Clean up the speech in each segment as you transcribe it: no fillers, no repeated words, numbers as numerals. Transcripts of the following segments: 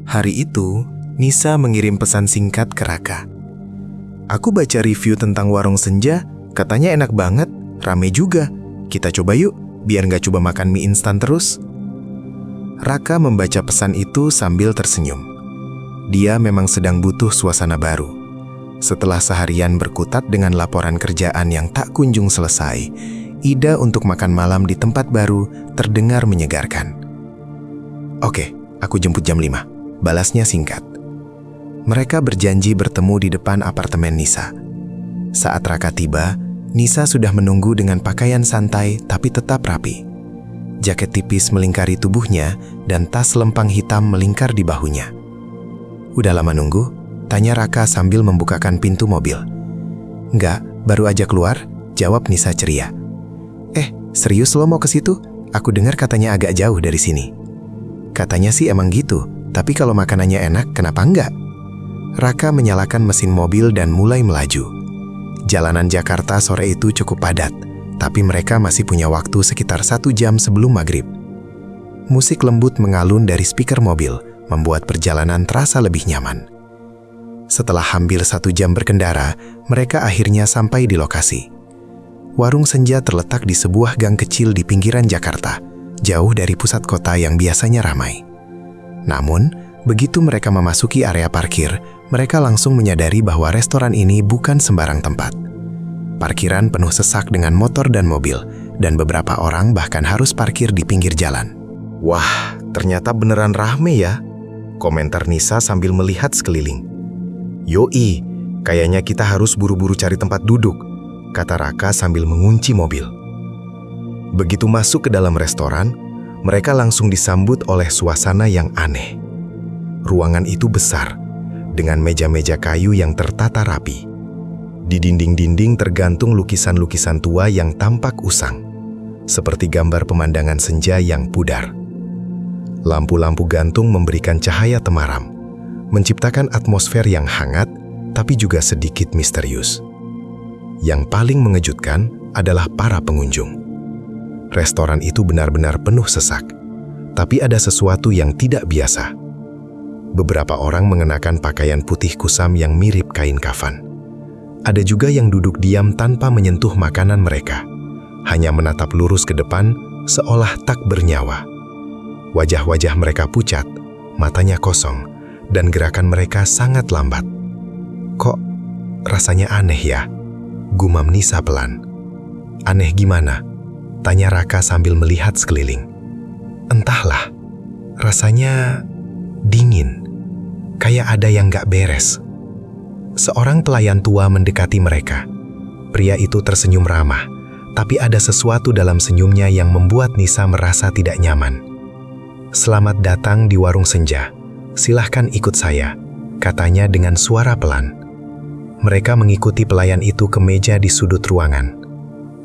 Hari itu, Nisa mengirim pesan singkat ke Raka. Aku baca review tentang warung senja, katanya enak banget, rame juga. Kita coba yuk, biar nggak coba makan mie instan terus. Raka membaca pesan itu sambil tersenyum. Dia memang sedang butuh suasana baru. Setelah seharian berkutat dengan laporan kerjaan yang tak kunjung selesai, ide untuk makan malam di tempat baru terdengar menyegarkan. Oke, aku jemput jam 5. Balasnya singkat. Mereka berjanji bertemu di depan apartemen Nisa. Saat Raka tiba, Nisa sudah menunggu dengan pakaian santai tapi tetap rapi. Jaket tipis melingkari tubuhnya dan tas lempang hitam melingkar di bahunya. Udah lama nunggu? Tanya Raka sambil membukakan pintu mobil. Enggak, baru aja keluar, jawab Nisa ceria. Serius lo mau ke situ? Aku dengar katanya agak jauh dari sini. Katanya sih emang gitu, tapi kalau makanannya enak, kenapa enggak? Raka menyalakan mesin mobil dan mulai melaju. Jalanan Jakarta sore itu cukup padat, tapi mereka masih punya waktu sekitar 1 jam sebelum maghrib. Musik lembut mengalun dari speaker mobil, membuat perjalanan terasa lebih nyaman. Setelah hampir 1 jam berkendara, mereka akhirnya sampai di lokasi. Warung senja terletak di sebuah gang kecil di pinggiran Jakarta, jauh dari pusat kota yang biasanya ramai. Namun, begitu mereka memasuki area parkir, mereka langsung menyadari bahwa restoran ini bukan sembarang tempat. Parkiran penuh sesak dengan motor dan mobil, dan beberapa orang bahkan harus parkir di pinggir jalan. Wah, ternyata beneran rame ya, komentar Nisa sambil melihat sekeliling. Yoi, kayaknya kita harus buru-buru cari tempat duduk, kata Raka sambil mengunci mobil. Begitu masuk ke dalam restoran, mereka langsung disambut oleh suasana yang aneh. Ruangan itu besar, dengan meja-meja kayu yang tertata rapi. Di dinding-dinding tergantung lukisan-lukisan tua yang tampak usang, seperti gambar pemandangan senja yang pudar. Lampu-lampu gantung memberikan cahaya temaram, menciptakan atmosfer yang hangat, tapi juga sedikit misterius. Yang paling mengejutkan adalah para pengunjung. Restoran itu benar-benar penuh sesak, tapi ada sesuatu yang tidak biasa. Beberapa orang mengenakan pakaian putih kusam yang mirip kain kafan. Ada juga yang duduk diam tanpa menyentuh makanan mereka, hanya menatap lurus ke depan seolah tak bernyawa. Wajah-wajah mereka pucat, matanya kosong, dan gerakan mereka sangat lambat. Kok rasanya aneh ya? Gumam Nisa pelan. Aneh gimana? Tanya Raka sambil melihat sekeliling. Entahlah, rasanya dingin, kayak ada yang gak beres. Seorang pelayan tua mendekati mereka. Pria itu tersenyum ramah, tapi ada sesuatu dalam senyumnya yang membuat Nisa merasa tidak nyaman. Selamat datang di warung senja, silahkan ikut saya, katanya dengan suara pelan. Mereka mengikuti pelayan itu ke meja di sudut ruangan.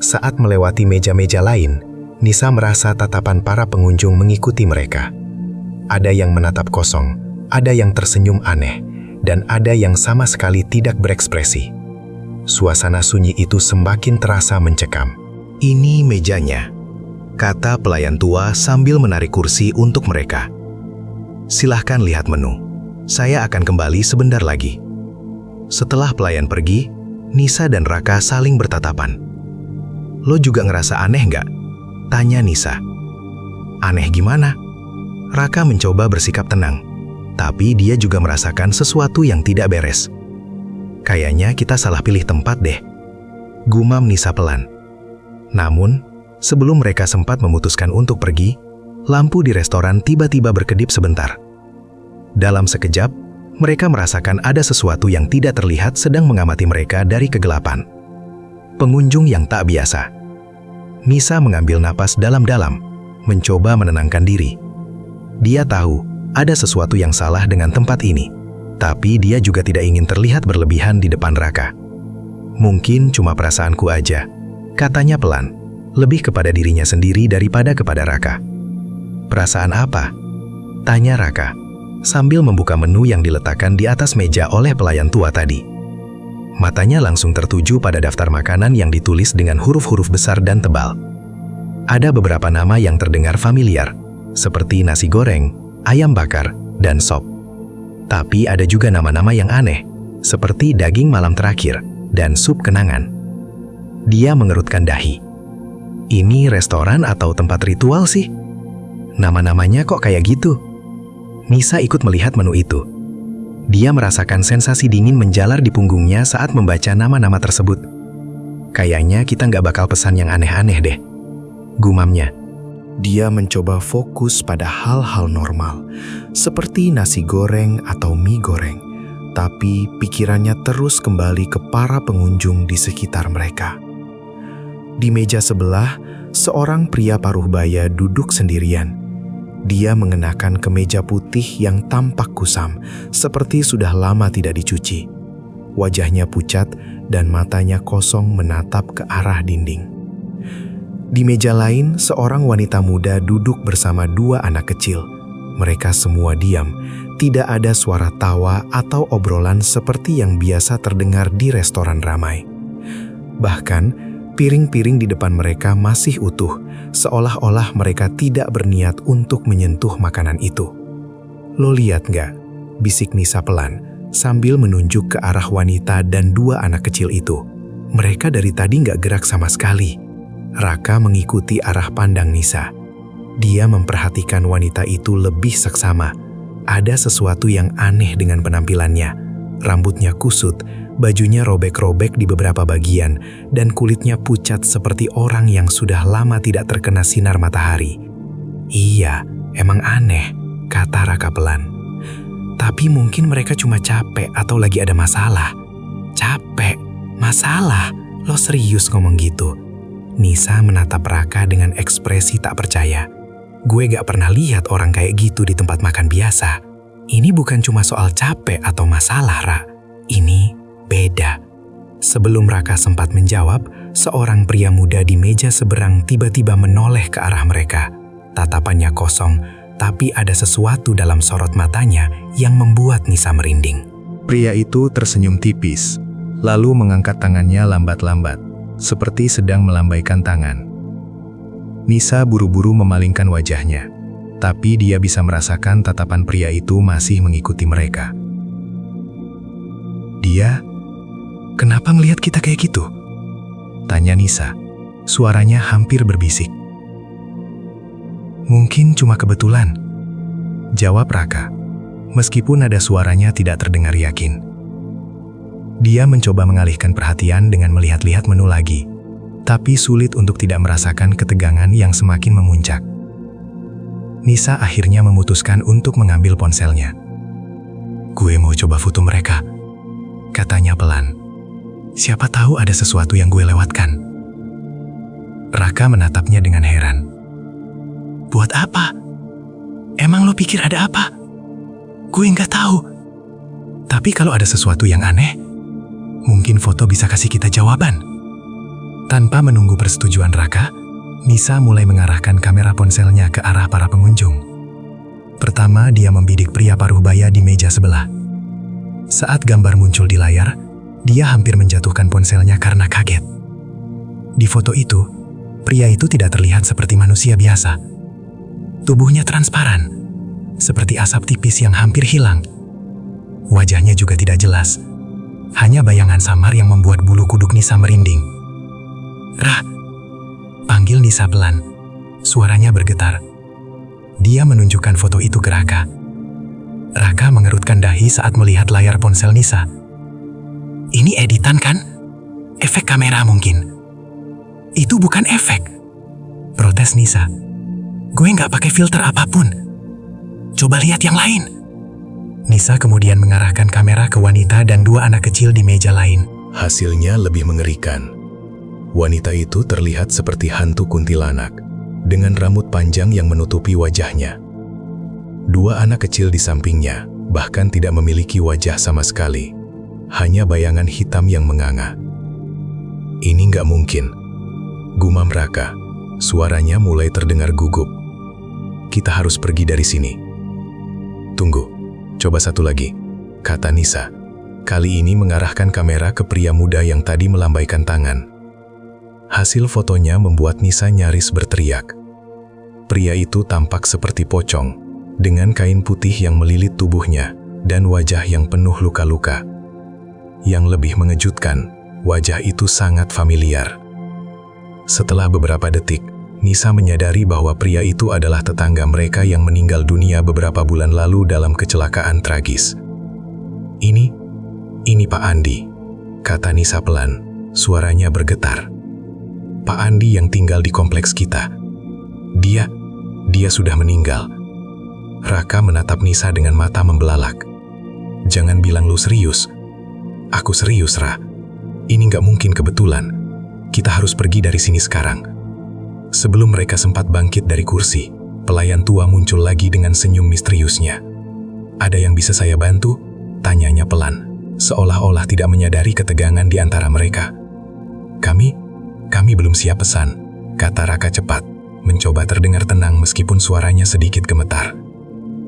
Saat melewati meja-meja lain, Nisa merasa tatapan para pengunjung mengikuti mereka. Ada yang menatap kosong, ada yang tersenyum aneh, dan ada yang sama sekali tidak berekspresi. Suasana sunyi itu semakin terasa mencekam. Ini mejanya, kata pelayan tua sambil menarik kursi untuk mereka. Silahkan lihat menu, saya akan kembali sebentar lagi. Setelah pelayan pergi, Nisa dan Raka saling bertatapan. Lo juga ngerasa aneh nggak? Tanya Nisa. Aneh gimana? Raka mencoba bersikap tenang, tapi dia juga merasakan sesuatu yang tidak beres. Kayaknya kita salah pilih tempat deh, gumam Nisa pelan. Namun, sebelum mereka sempat memutuskan untuk pergi, lampu di restoran tiba-tiba berkedip sebentar. Dalam sekejap, mereka merasakan ada sesuatu yang tidak terlihat sedang mengamati mereka dari kegelapan. Pengunjung yang tak biasa. Nisa mengambil napas dalam-dalam, mencoba menenangkan diri. Dia tahu ada sesuatu yang salah dengan tempat ini, tapi dia juga tidak ingin terlihat berlebihan di depan Raka. Mungkin cuma perasaanku aja, katanya pelan, lebih kepada dirinya sendiri daripada kepada Raka. Perasaan apa? Tanya Raka, sambil membuka menu yang diletakkan di atas meja oleh pelayan tua tadi. Matanya langsung tertuju pada daftar makanan yang ditulis dengan huruf-huruf besar dan tebal. Ada beberapa nama yang terdengar familiar, seperti nasi goreng, ayam bakar, dan sop. Tapi ada juga nama-nama yang aneh, seperti daging malam terakhir dan sup kenangan. Dia mengerutkan dahi. Ini restoran atau tempat ritual sih? Nama-namanya kok kayak gitu? Nisa ikut melihat menu itu. Dia merasakan sensasi dingin menjalar di punggungnya saat membaca nama-nama tersebut. Kayaknya kita nggak bakal pesan yang aneh-aneh deh, gumamnya. Dia mencoba fokus pada hal-hal normal, seperti nasi goreng atau mie goreng. Tapi pikirannya terus kembali ke para pengunjung di sekitar mereka. Di meja sebelah, seorang pria paruh baya duduk sendirian. Dia mengenakan kemeja putih yang tampak kusam, seperti sudah lama tidak dicuci. Wajahnya pucat dan matanya kosong menatap ke arah dinding. Di meja lain, seorang wanita muda duduk bersama dua anak kecil. Mereka semua diam, tidak ada suara tawa atau obrolan seperti yang biasa terdengar di restoran ramai. Bahkan, piring-piring di depan mereka masih utuh, seolah-olah mereka tidak berniat untuk menyentuh makanan itu. "Lo lihat nggak?" bisik Nisa pelan, sambil menunjuk ke arah wanita dan dua anak kecil itu. Mereka dari tadi nggak gerak sama sekali. Raka mengikuti arah pandang Nisa. Dia memperhatikan wanita itu lebih seksama. Ada sesuatu yang aneh dengan penampilannya. Rambutnya kusut, bajunya robek-robek di beberapa bagian, dan kulitnya pucat seperti orang yang sudah lama tidak terkena sinar matahari. "Iya, emang aneh," kata Raka pelan. "Tapi mungkin mereka cuma capek atau lagi ada masalah." "Capek? Masalah? Lo serius ngomong gitu?" Nisa menatap Raka dengan ekspresi tak percaya. "Gue gak pernah lihat orang kayak gitu di tempat makan biasa. Ini bukan cuma soal capek atau masalah, Ra. Ini beda." Sebelum Raka sempat menjawab, seorang pria muda di meja seberang tiba-tiba menoleh ke arah mereka. Tatapannya kosong, tapi ada sesuatu dalam sorot matanya yang membuat Nisa merinding. Pria itu tersenyum tipis, lalu mengangkat tangannya lambat-lambat, seperti sedang melambaikan tangan. Nisa buru-buru memalingkan wajahnya, tapi dia bisa merasakan tatapan pria itu masih mengikuti mereka. "Dia, kenapa ngelihat kita kayak gitu?" tanya Nisa. Suaranya hampir berbisik. "Mungkin cuma kebetulan," jawab Raka, meskipun ada suaranya tidak terdengar yakin. Dia mencoba mengalihkan perhatian dengan melihat-lihat menu lagi, tapi sulit untuk tidak merasakan ketegangan yang semakin memuncak. Nisa akhirnya memutuskan untuk mengambil ponselnya. "Gue mau coba foto mereka," katanya pelan. "Siapa tahu ada sesuatu yang gue lewatkan." Raka menatapnya dengan heran. "Buat apa? Emang lo pikir ada apa? Gue nggak tahu. Tapi kalau ada sesuatu yang aneh, mungkin foto bisa kasih kita jawaban." Tanpa menunggu persetujuan Raka, Nisa mulai mengarahkan kamera ponselnya ke arah para pengunjung. Pertama, dia membidik pria paruh baya di meja sebelah. Saat gambar muncul di layar, dia hampir menjatuhkan ponselnya karena kaget. Di foto itu, pria itu tidak terlihat seperti manusia biasa. Tubuhnya transparan, seperti asap tipis yang hampir hilang. Wajahnya juga tidak jelas, hanya bayangan samar yang membuat bulu kuduk Nisa merinding. "Ra!" panggil Nisa pelan. Suaranya bergetar. Dia menunjukkan foto itu ke Raka. Raka mengerutkan dahi saat melihat layar ponsel Nisa. "Ini editan kan? Efek kamera mungkin." "Itu bukan efek," protes Nisa. "Gue nggak pakai filter apapun. Coba lihat yang lain." Nisa kemudian mengarahkan kamera ke wanita dan dua anak kecil di meja lain. Hasilnya lebih mengerikan. Wanita itu terlihat seperti hantu kuntilanak, dengan rambut panjang yang menutupi wajahnya. Dua anak kecil di sampingnya bahkan tidak memiliki wajah sama sekali, hanya bayangan hitam yang menganga. "Ini nggak mungkin," gumam Raka. Suaranya mulai terdengar gugup. "Kita harus pergi dari sini." "Tunggu, coba satu lagi," kata Nisa. Kali ini mengarahkan kamera ke pria muda yang tadi melambaikan tangan. Hasil fotonya membuat Nisa nyaris berteriak. Pria itu tampak seperti pocong, dengan kain putih yang melilit tubuhnya, dan wajah yang penuh luka-luka. Yang lebih mengejutkan, wajah itu sangat familiar. Setelah beberapa detik, Nisa menyadari bahwa pria itu adalah tetangga mereka yang meninggal dunia beberapa bulan lalu dalam kecelakaan tragis. Ini Pak Andi, kata Nisa pelan, suaranya bergetar. Pak Andi yang tinggal di kompleks kita. Dia sudah meninggal. Raka menatap Nisa dengan mata membelalak. Jangan bilang lu serius. Aku serius, Ra. Ini nggak mungkin kebetulan. Kita harus pergi dari sini sekarang. Sebelum mereka sempat bangkit dari kursi, pelayan tua muncul lagi dengan senyum misteriusnya. Ada yang bisa saya bantu? Tanyanya pelan, seolah-olah tidak menyadari ketegangan di antara mereka. Kami belum siap pesan, kata Raka cepat, mencoba terdengar tenang meskipun suaranya sedikit gemetar.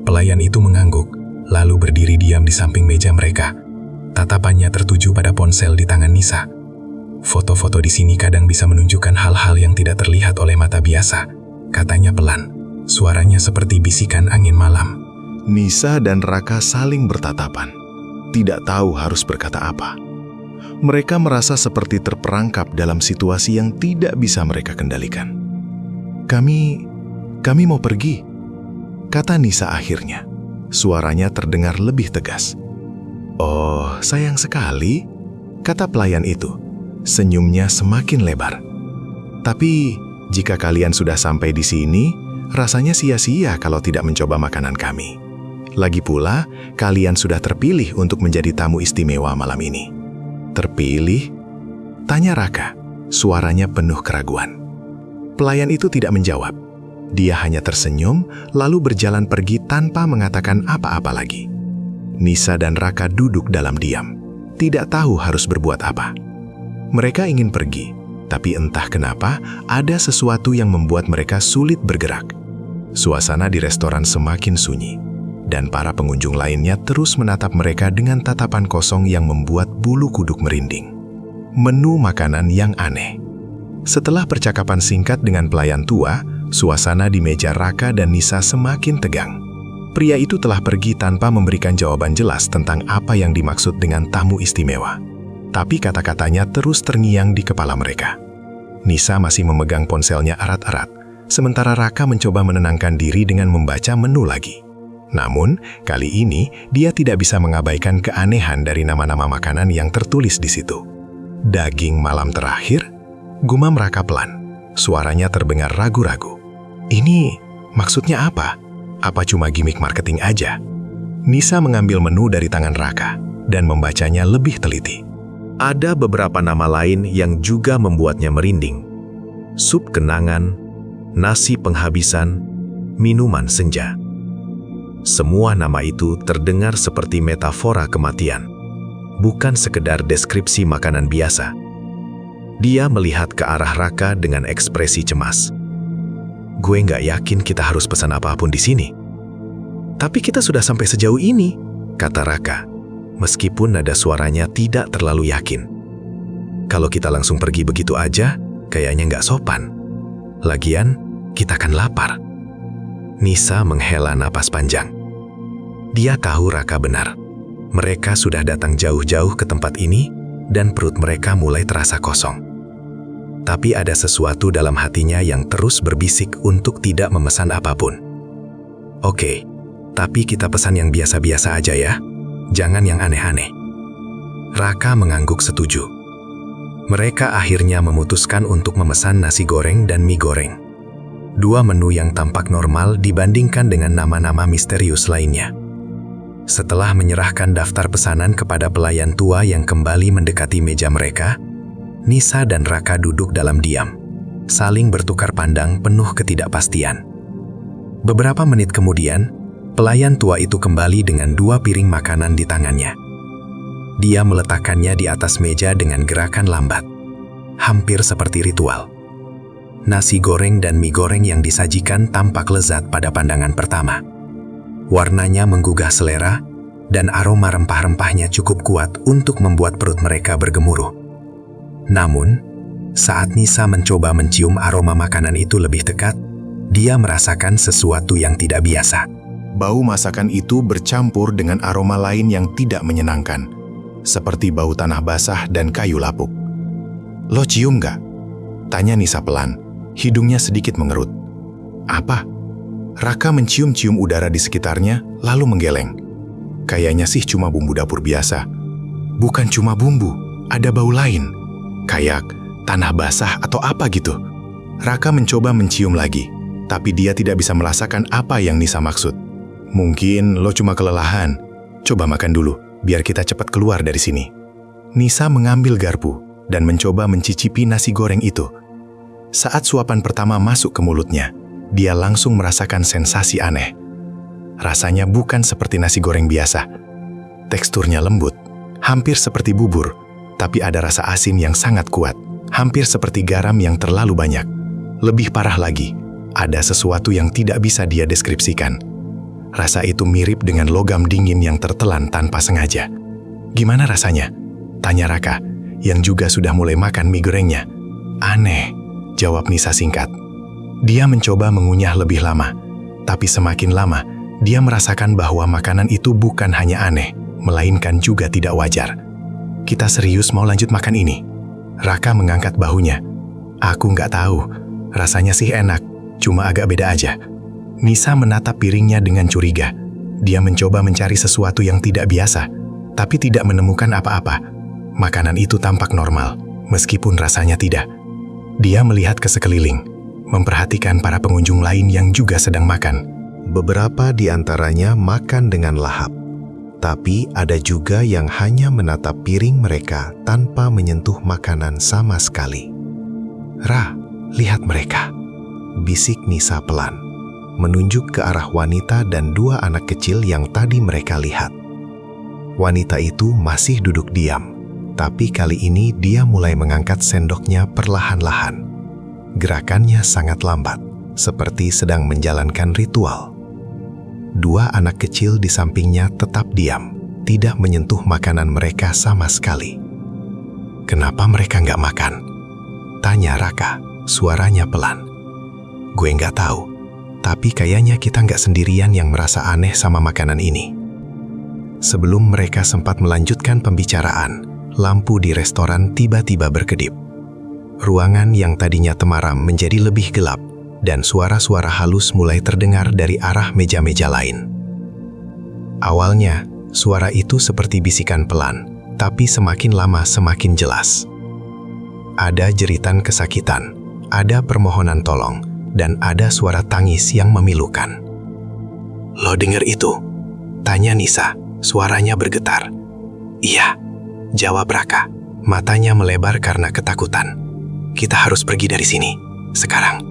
Pelayan itu mengangguk, lalu berdiri diam di samping meja mereka. Tatapannya tertuju pada ponsel di tangan Nisa. Foto-foto di sini kadang bisa menunjukkan hal-hal yang tidak terlihat oleh mata biasa, katanya pelan. Suaranya seperti bisikan angin malam. Nisa dan Raka saling bertatapan, tidak tahu harus berkata apa. Mereka merasa seperti terperangkap dalam situasi yang tidak bisa mereka kendalikan. Kami mau pergi, kata Nisa akhirnya. Suaranya terdengar lebih tegas. Oh, sayang sekali, kata pelayan itu. Senyumnya semakin lebar. Tapi, jika kalian sudah sampai di sini, rasanya sia-sia kalau tidak mencoba makanan kami. Lagi pula, kalian sudah terpilih untuk menjadi tamu istimewa malam ini. Terpilih? Tanya Raka, suaranya penuh keraguan. Pelayan itu tidak menjawab. Dia hanya tersenyum, lalu berjalan pergi tanpa mengatakan apa-apa lagi. Nisa dan Raka duduk dalam diam, tidak tahu harus berbuat apa. Mereka ingin pergi, tapi entah kenapa ada sesuatu yang membuat mereka sulit bergerak. Suasana di restoran semakin sunyi, dan para pengunjung lainnya terus menatap mereka dengan tatapan kosong yang membuat bulu kuduk merinding. Menu makanan yang aneh. Setelah percakapan singkat dengan pelayan tua, suasana di meja Raka dan Nisa semakin tegang. Pria itu telah pergi tanpa memberikan jawaban jelas tentang apa yang dimaksud dengan tamu istimewa. Tapi kata-katanya terus terngiang di kepala mereka. Nisa masih memegang ponselnya erat-erat, sementara Raka mencoba menenangkan diri dengan membaca menu lagi. Namun, kali ini dia tidak bisa mengabaikan keanehan dari nama-nama makanan yang tertulis di situ. Daging malam terakhir, gumam Raka pelan. Suaranya terdengar ragu-ragu. Ini maksudnya apa? Apa cuma gimmick marketing aja? Nisa mengambil menu dari tangan Raka dan membacanya lebih teliti. Ada beberapa nama lain yang juga membuatnya merinding. Sup kenangan, nasi penghabisan, minuman senja. Semua nama itu terdengar seperti metafora kematian, bukan sekedar deskripsi makanan biasa. Dia melihat ke arah Raka dengan ekspresi cemas. Gue nggak yakin kita harus pesan apapun di sini. Tapi kita sudah sampai sejauh ini, kata Raka, meskipun nada suaranya tidak terlalu yakin. Kalau kita langsung pergi begitu aja, kayaknya nggak sopan. Lagian, kita kan lapar. Nisa menghela napas panjang. Dia tahu Raka benar. Mereka sudah datang jauh-jauh ke tempat ini dan perut mereka mulai terasa kosong. Tapi ada sesuatu dalam hatinya yang terus berbisik untuk tidak memesan apapun. Oke, tapi kita pesan yang biasa-biasa aja ya. Jangan yang aneh-aneh. Raka mengangguk setuju. Mereka akhirnya memutuskan untuk memesan nasi goreng dan mie goreng. Dua menu yang tampak normal dibandingkan dengan nama-nama misterius lainnya. Setelah menyerahkan daftar pesanan kepada pelayan tua yang kembali mendekati meja mereka, Nisa dan Raka duduk dalam diam, saling bertukar pandang penuh ketidakpastian. Beberapa menit kemudian, pelayan tua itu kembali dengan dua piring makanan di tangannya. Dia meletakkannya di atas meja dengan gerakan lambat, hampir seperti ritual. Nasi goreng dan mie goreng yang disajikan tampak lezat pada pandangan pertama. Warnanya menggugah selera, dan aroma rempah-rempahnya cukup kuat untuk membuat perut mereka bergemuruh. Namun, saat Nisa mencoba mencium aroma makanan itu lebih dekat, dia merasakan sesuatu yang tidak biasa. bau masakan itu bercampur dengan aroma lain yang tidak menyenangkan, seperti bau tanah basah dan kayu lapuk. "Lo cium gak?" tanya Nisa pelan, hidungnya sedikit mengerut. "Apa?" Raka mencium-cium udara di sekitarnya, lalu menggeleng. "Kayaknya sih cuma bumbu dapur biasa." "Bukan cuma bumbu, ada bau lain. Kayak tanah basah atau apa gitu." Raka mencoba mencium lagi, tapi dia tidak bisa merasakan apa yang Nisa maksud. "Mungkin lo cuma kelelahan. Coba makan dulu, biar kita cepat keluar dari sini." Nisa mengambil garpu dan mencoba mencicipi nasi goreng itu. Saat suapan pertama masuk ke mulutnya, dia langsung merasakan sensasi aneh. Rasanya bukan seperti nasi goreng biasa. Teksturnya lembut, hampir seperti bubur, tapi ada rasa asin yang sangat kuat, hampir seperti garam yang terlalu banyak. Lebih parah lagi, ada sesuatu yang tidak bisa dia deskripsikan. Rasa itu mirip dengan logam dingin yang tertelan tanpa sengaja. "Gimana rasanya?" tanya Raka, yang juga sudah mulai makan mie gorengnya. "Aneh," jawab Nisa singkat. Dia mencoba mengunyah lebih lama, tapi semakin lama, dia merasakan bahwa makanan itu bukan hanya aneh, melainkan juga tidak wajar. "Kita serius mau lanjut makan ini?" Raka mengangkat bahunya. "Aku nggak tahu, rasanya sih enak, cuma agak beda aja." Nisa menatap piringnya dengan curiga. Dia mencoba mencari sesuatu yang tidak biasa, tapi tidak menemukan apa-apa. Makanan itu tampak normal, meskipun rasanya tidak. Dia melihat ke sekeliling, memperhatikan para pengunjung lain yang juga sedang makan. Beberapa di antaranya makan dengan lahap, tapi ada juga yang hanya menatap piring mereka tanpa menyentuh makanan sama sekali. "Ra, lihat mereka," bisik Nisa pelan, menunjuk ke arah wanita dan 2 anak kecil yang tadi mereka lihat. Wanita itu masih duduk diam, tapi kali ini dia mulai mengangkat sendoknya perlahan-lahan. Gerakannya sangat lambat, seperti sedang menjalankan ritual. 2 anak kecil di sampingnya tetap diam, tidak menyentuh makanan mereka sama sekali. "Kenapa mereka nggak makan?" tanya Raka, suaranya pelan. "Gue nggak tahu, tapi kayaknya kita nggak sendirian yang merasa aneh sama makanan ini." Sebelum mereka sempat melanjutkan pembicaraan, lampu di restoran tiba-tiba berkedip. Ruangan yang tadinya temaram menjadi lebih gelap, dan suara-suara halus mulai terdengar dari arah meja-meja lain. Awalnya, suara itu seperti bisikan pelan, tapi semakin lama semakin jelas. Ada jeritan kesakitan, ada permohonan tolong, dan ada suara tangis yang memilukan. "Lo denger itu?" tanya Nisa, suaranya bergetar. "Iya," jawab Raka, matanya melebar karena ketakutan. "Kita harus pergi dari sini, sekarang."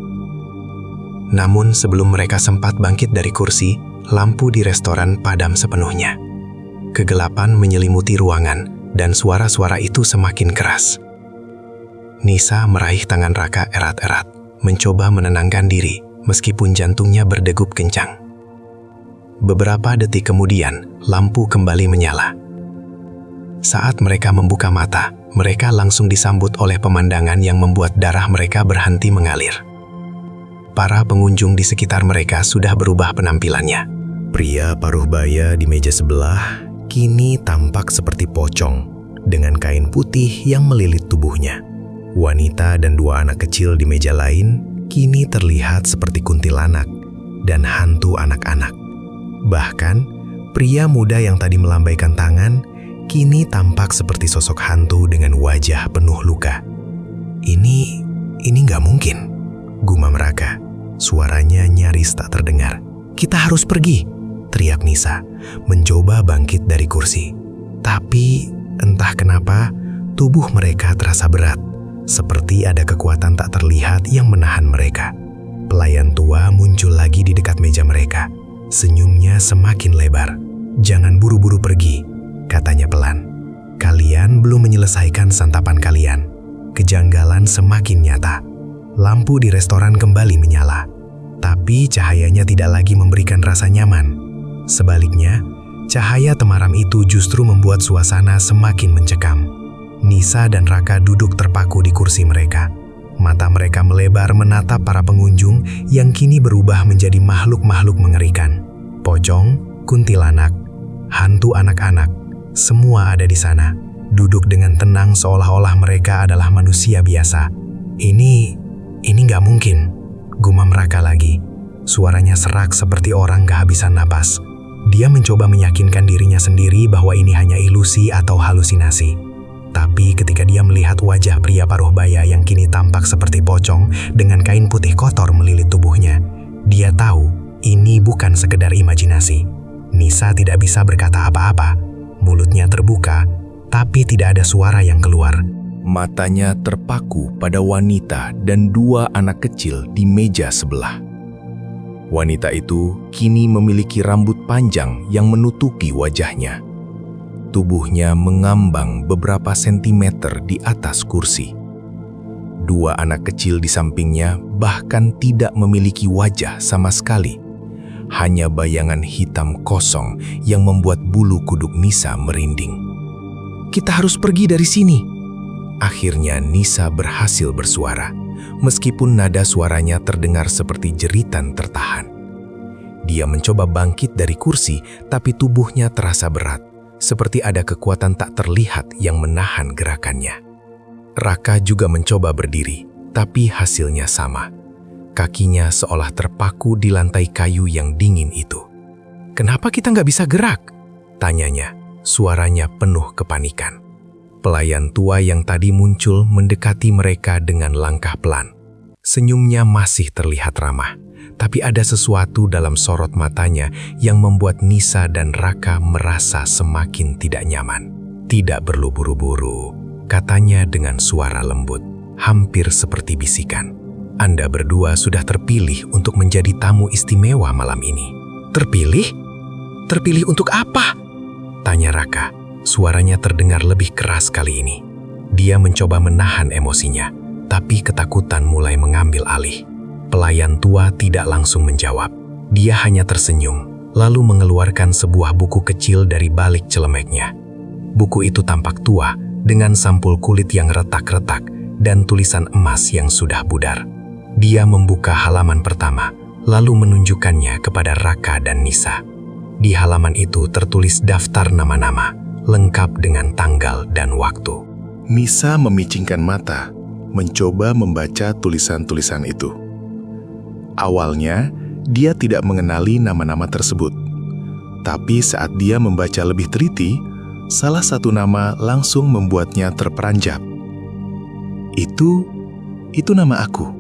Namun sebelum mereka sempat bangkit dari kursi, lampu di restoran padam sepenuhnya. Kegelapan menyelimuti ruangan, dan suara-suara itu semakin keras. Nisa meraih tangan Raka erat-erat, mencoba menenangkan diri, meskipun jantungnya berdegup kencang. Beberapa detik kemudian, lampu kembali menyala. Saat mereka membuka mata, mereka langsung disambut oleh pemandangan yang membuat darah mereka berhenti mengalir. Para pengunjung di sekitar mereka sudah berubah penampilannya. Pria paruh baya di meja sebelah kini tampak seperti pocong dengan kain putih yang melilit tubuhnya. Wanita dan 2 anak kecil di meja lain kini terlihat seperti kuntilanak dan hantu anak-anak. Bahkan, pria muda yang tadi melambaikan tangan kini tampak seperti sosok hantu dengan wajah penuh luka. Ini nggak mungkin, gumam Raka. Suaranya nyaris tak terdengar. "Kita harus pergi," teriak Nisa, mencoba bangkit dari kursi. Tapi entah kenapa, tubuh mereka terasa berat, seperti ada kekuatan tak terlihat yang menahan mereka. Pelayan tua muncul lagi di dekat meja mereka. Senyumnya semakin lebar. "Jangan buru-buru pergi," katanya pelan. "Kalian belum menyelesaikan santapan kalian." Kejanggalan semakin nyata. Lampu di restoran kembali menyala, tapi cahayanya tidak lagi memberikan rasa nyaman. Sebaliknya, cahaya temaram itu justru membuat suasana semakin mencekam. Nisa dan Raka duduk terpaku di kursi mereka. Mata mereka melebar menatap para pengunjung yang kini berubah menjadi makhluk-makhluk mengerikan. pocong, kuntilanak, hantu anak-anak, semua ada di sana. Duduk dengan tenang seolah-olah mereka adalah manusia biasa. Ini nggak mungkin, gumam Raka lagi. Suaranya serak seperti orang kehabisan napas. Dia mencoba meyakinkan dirinya sendiri bahwa ini hanya ilusi atau halusinasi. Tapi ketika dia melihat wajah pria paruh baya yang kini tampak seperti pocong dengan kain putih kotor melilit tubuhnya, dia tahu ini bukan sekedar imajinasi. Nisa tidak bisa berkata apa-apa. Mulutnya terbuka, tapi tidak ada suara yang keluar. Matanya terpaku pada wanita dan dua anak kecil di meja sebelah. Wanita itu kini memiliki rambut panjang yang menutupi wajahnya. Tubuhnya mengambang beberapa sentimeter di atas kursi. Dua anak kecil di sampingnya bahkan tidak memiliki wajah sama sekali. Hanya bayangan hitam kosong yang membuat bulu kuduk Nisa merinding. "Kita harus pergi dari sini." Akhirnya Nisa berhasil bersuara, meskipun nada suaranya terdengar seperti jeritan tertahan. Dia mencoba bangkit dari kursi, tapi tubuhnya terasa berat, seperti ada kekuatan tak terlihat yang menahan gerakannya. Raka juga mencoba berdiri, tapi hasilnya sama. Kakinya seolah terpaku di lantai kayu yang dingin itu. "Kenapa kita nggak bisa gerak?" tanyanya, suaranya penuh kepanikan. Pelayan tua yang tadi muncul mendekati mereka dengan langkah pelan. Senyumnya masih terlihat ramah, tapi ada sesuatu dalam sorot matanya yang membuat Nisa dan Raka merasa semakin tidak nyaman. "Tidak perlu buru-buru," katanya dengan suara lembut, hampir seperti bisikan. "Anda berdua sudah terpilih untuk menjadi tamu istimewa malam ini." "Terpilih? Terpilih untuk apa?" tanya Raka. Suaranya terdengar lebih keras kali ini. Dia mencoba menahan emosinya, tapi ketakutan mulai mengambil alih. Pelayan tua tidak langsung menjawab. Dia hanya tersenyum, lalu mengeluarkan sebuah buku kecil dari balik celemeknya. Buku itu tampak tua, dengan sampul kulit yang retak-retak dan tulisan emas yang sudah pudar. Dia membuka halaman pertama, lalu menunjukkannya kepada Raka dan Nisa. Di halaman itu tertulis daftar nama-nama, lengkap dengan tanggal dan waktu. Nisa memicingkan mata, mencoba membaca tulisan-tulisan itu. Awalnya, dia tidak mengenali nama-nama tersebut. Tapi saat dia membaca lebih teliti, salah satu nama langsung membuatnya terperanjat. Itu nama aku,"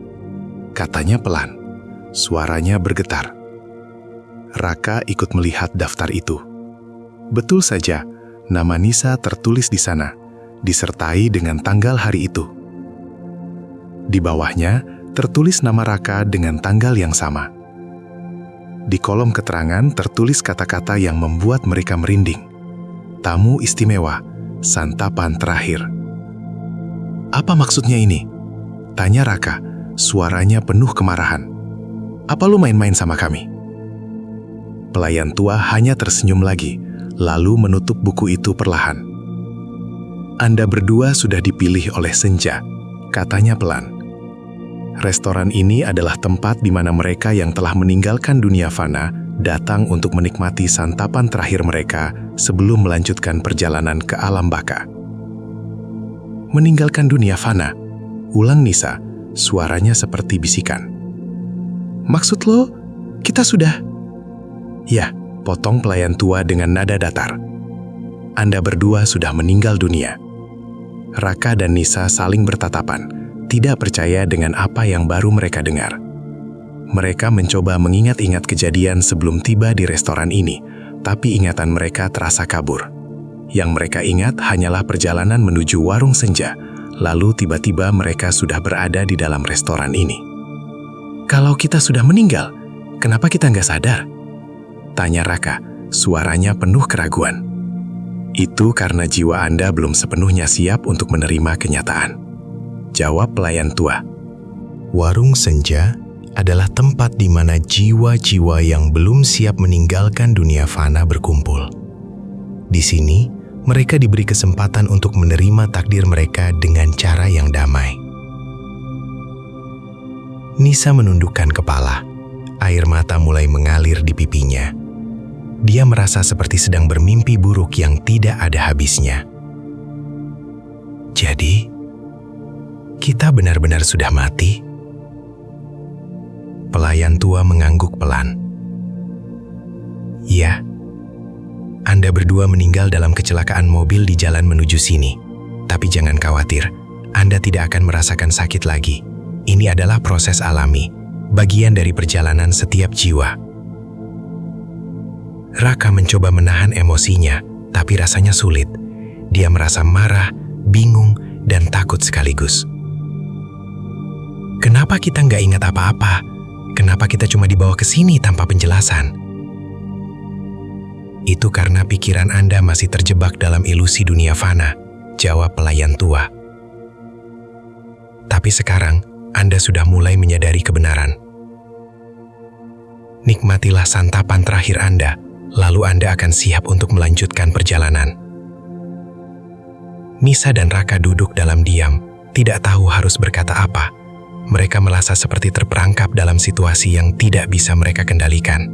katanya pelan. Suaranya bergetar. Raka ikut melihat daftar itu. Betul saja, nama Nisa tertulis di sana, disertai dengan tanggal hari itu. Di bawahnya tertulis nama Raka dengan tanggal yang sama. Di kolom keterangan tertulis kata-kata yang membuat mereka merinding. "Tamu istimewa, santapan terakhir." "Apa maksudnya ini?" tanya Raka, suaranya penuh kemarahan. "Apa lu main-main sama kami?" Pelayan tua hanya tersenyum lagi, lalu menutup buku itu perlahan. "Anda berdua sudah dipilih oleh Senja," katanya pelan. "Restoran ini adalah tempat di mana mereka yang telah meninggalkan dunia fana datang untuk menikmati santapan terakhir mereka sebelum melanjutkan perjalanan ke alam baka." "Meninggalkan dunia fana?" ulang Nisa, suaranya seperti bisikan. "Maksud lo, kita sudah..." "Ya," potong pelayan tua dengan nada datar. "Anda berdua sudah meninggal dunia." Raka dan Nisa saling bertatapan, tidak percaya dengan apa yang baru mereka dengar. Mereka mencoba mengingat-ingat kejadian sebelum tiba di restoran ini, tapi ingatan mereka terasa kabur. Yang mereka ingat hanyalah perjalanan menuju warung senja, lalu tiba-tiba mereka sudah berada di dalam restoran ini. "Kalau kita sudah meninggal, kenapa kita nggak sadar?" tanya Raka, suaranya penuh keraguan. "Itu karena jiwa Anda belum sepenuhnya siap untuk menerima kenyataan," jawab pelayan tua. Warung senja adalah tempat di mana jiwa-jiwa yang belum siap meninggalkan dunia fana berkumpul. Di sini, mereka diberi kesempatan untuk menerima takdir mereka dengan cara yang damai. Nisa menundukkan kepala. Air mata mulai mengalir di pipinya. dia merasa seperti sedang bermimpi buruk yang tidak ada habisnya. Jadi, kita benar-benar sudah mati? Pelayan tua mengangguk pelan. Ya, Anda berdua meninggal dalam kecelakaan mobil di jalan menuju sini. Tapi jangan khawatir, Anda tidak akan merasakan sakit lagi. Ini adalah proses alami, bagian dari perjalanan setiap jiwa. Raka mencoba menahan emosinya, tapi rasanya sulit. Dia merasa marah, bingung, dan takut sekaligus. Kenapa kita nggak ingat apa-apa? Kenapa kita cuma dibawa ke sini tanpa penjelasan? Itu karena pikiran Anda masih terjebak dalam ilusi dunia fana, jawab pelayan tua. Tapi sekarang, Anda sudah mulai menyadari kebenaran. Nikmatilah santapan terakhir Anda, lalu Anda akan siap untuk melanjutkan perjalanan. Nisa dan Raka duduk dalam diam, tidak tahu harus berkata apa. Mereka merasa seperti terperangkap dalam situasi yang tidak bisa mereka kendalikan.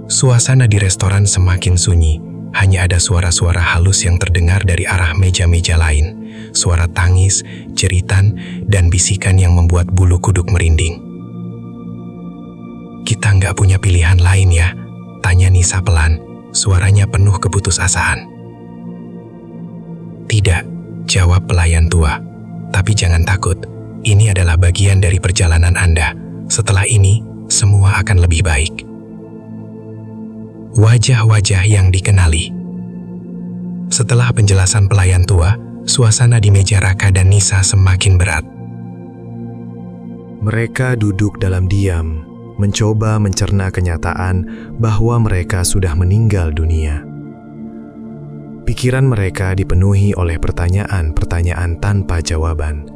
Suasana di restoran semakin sunyi, hanya ada suara-suara halus yang terdengar dari arah meja-meja lain, suara tangis, jeritan, dan bisikan yang membuat bulu kuduk merinding. Kita nggak punya pilihan lain ya? Tanya Nisa pelan, suaranya penuh keputusasaan. Tidak, jawab pelayan tua. Tapi jangan takut, ini adalah bagian dari perjalanan Anda. Setelah ini, semua akan lebih baik. Wajah-wajah yang dikenali. Setelah penjelasan pelayan tua, suasana di meja Raka dan Nisa semakin berat. Mereka duduk dalam diam, mencoba mencerna kenyataan bahwa mereka sudah meninggal dunia. Pikiran mereka dipenuhi oleh pertanyaan-pertanyaan tanpa jawaban.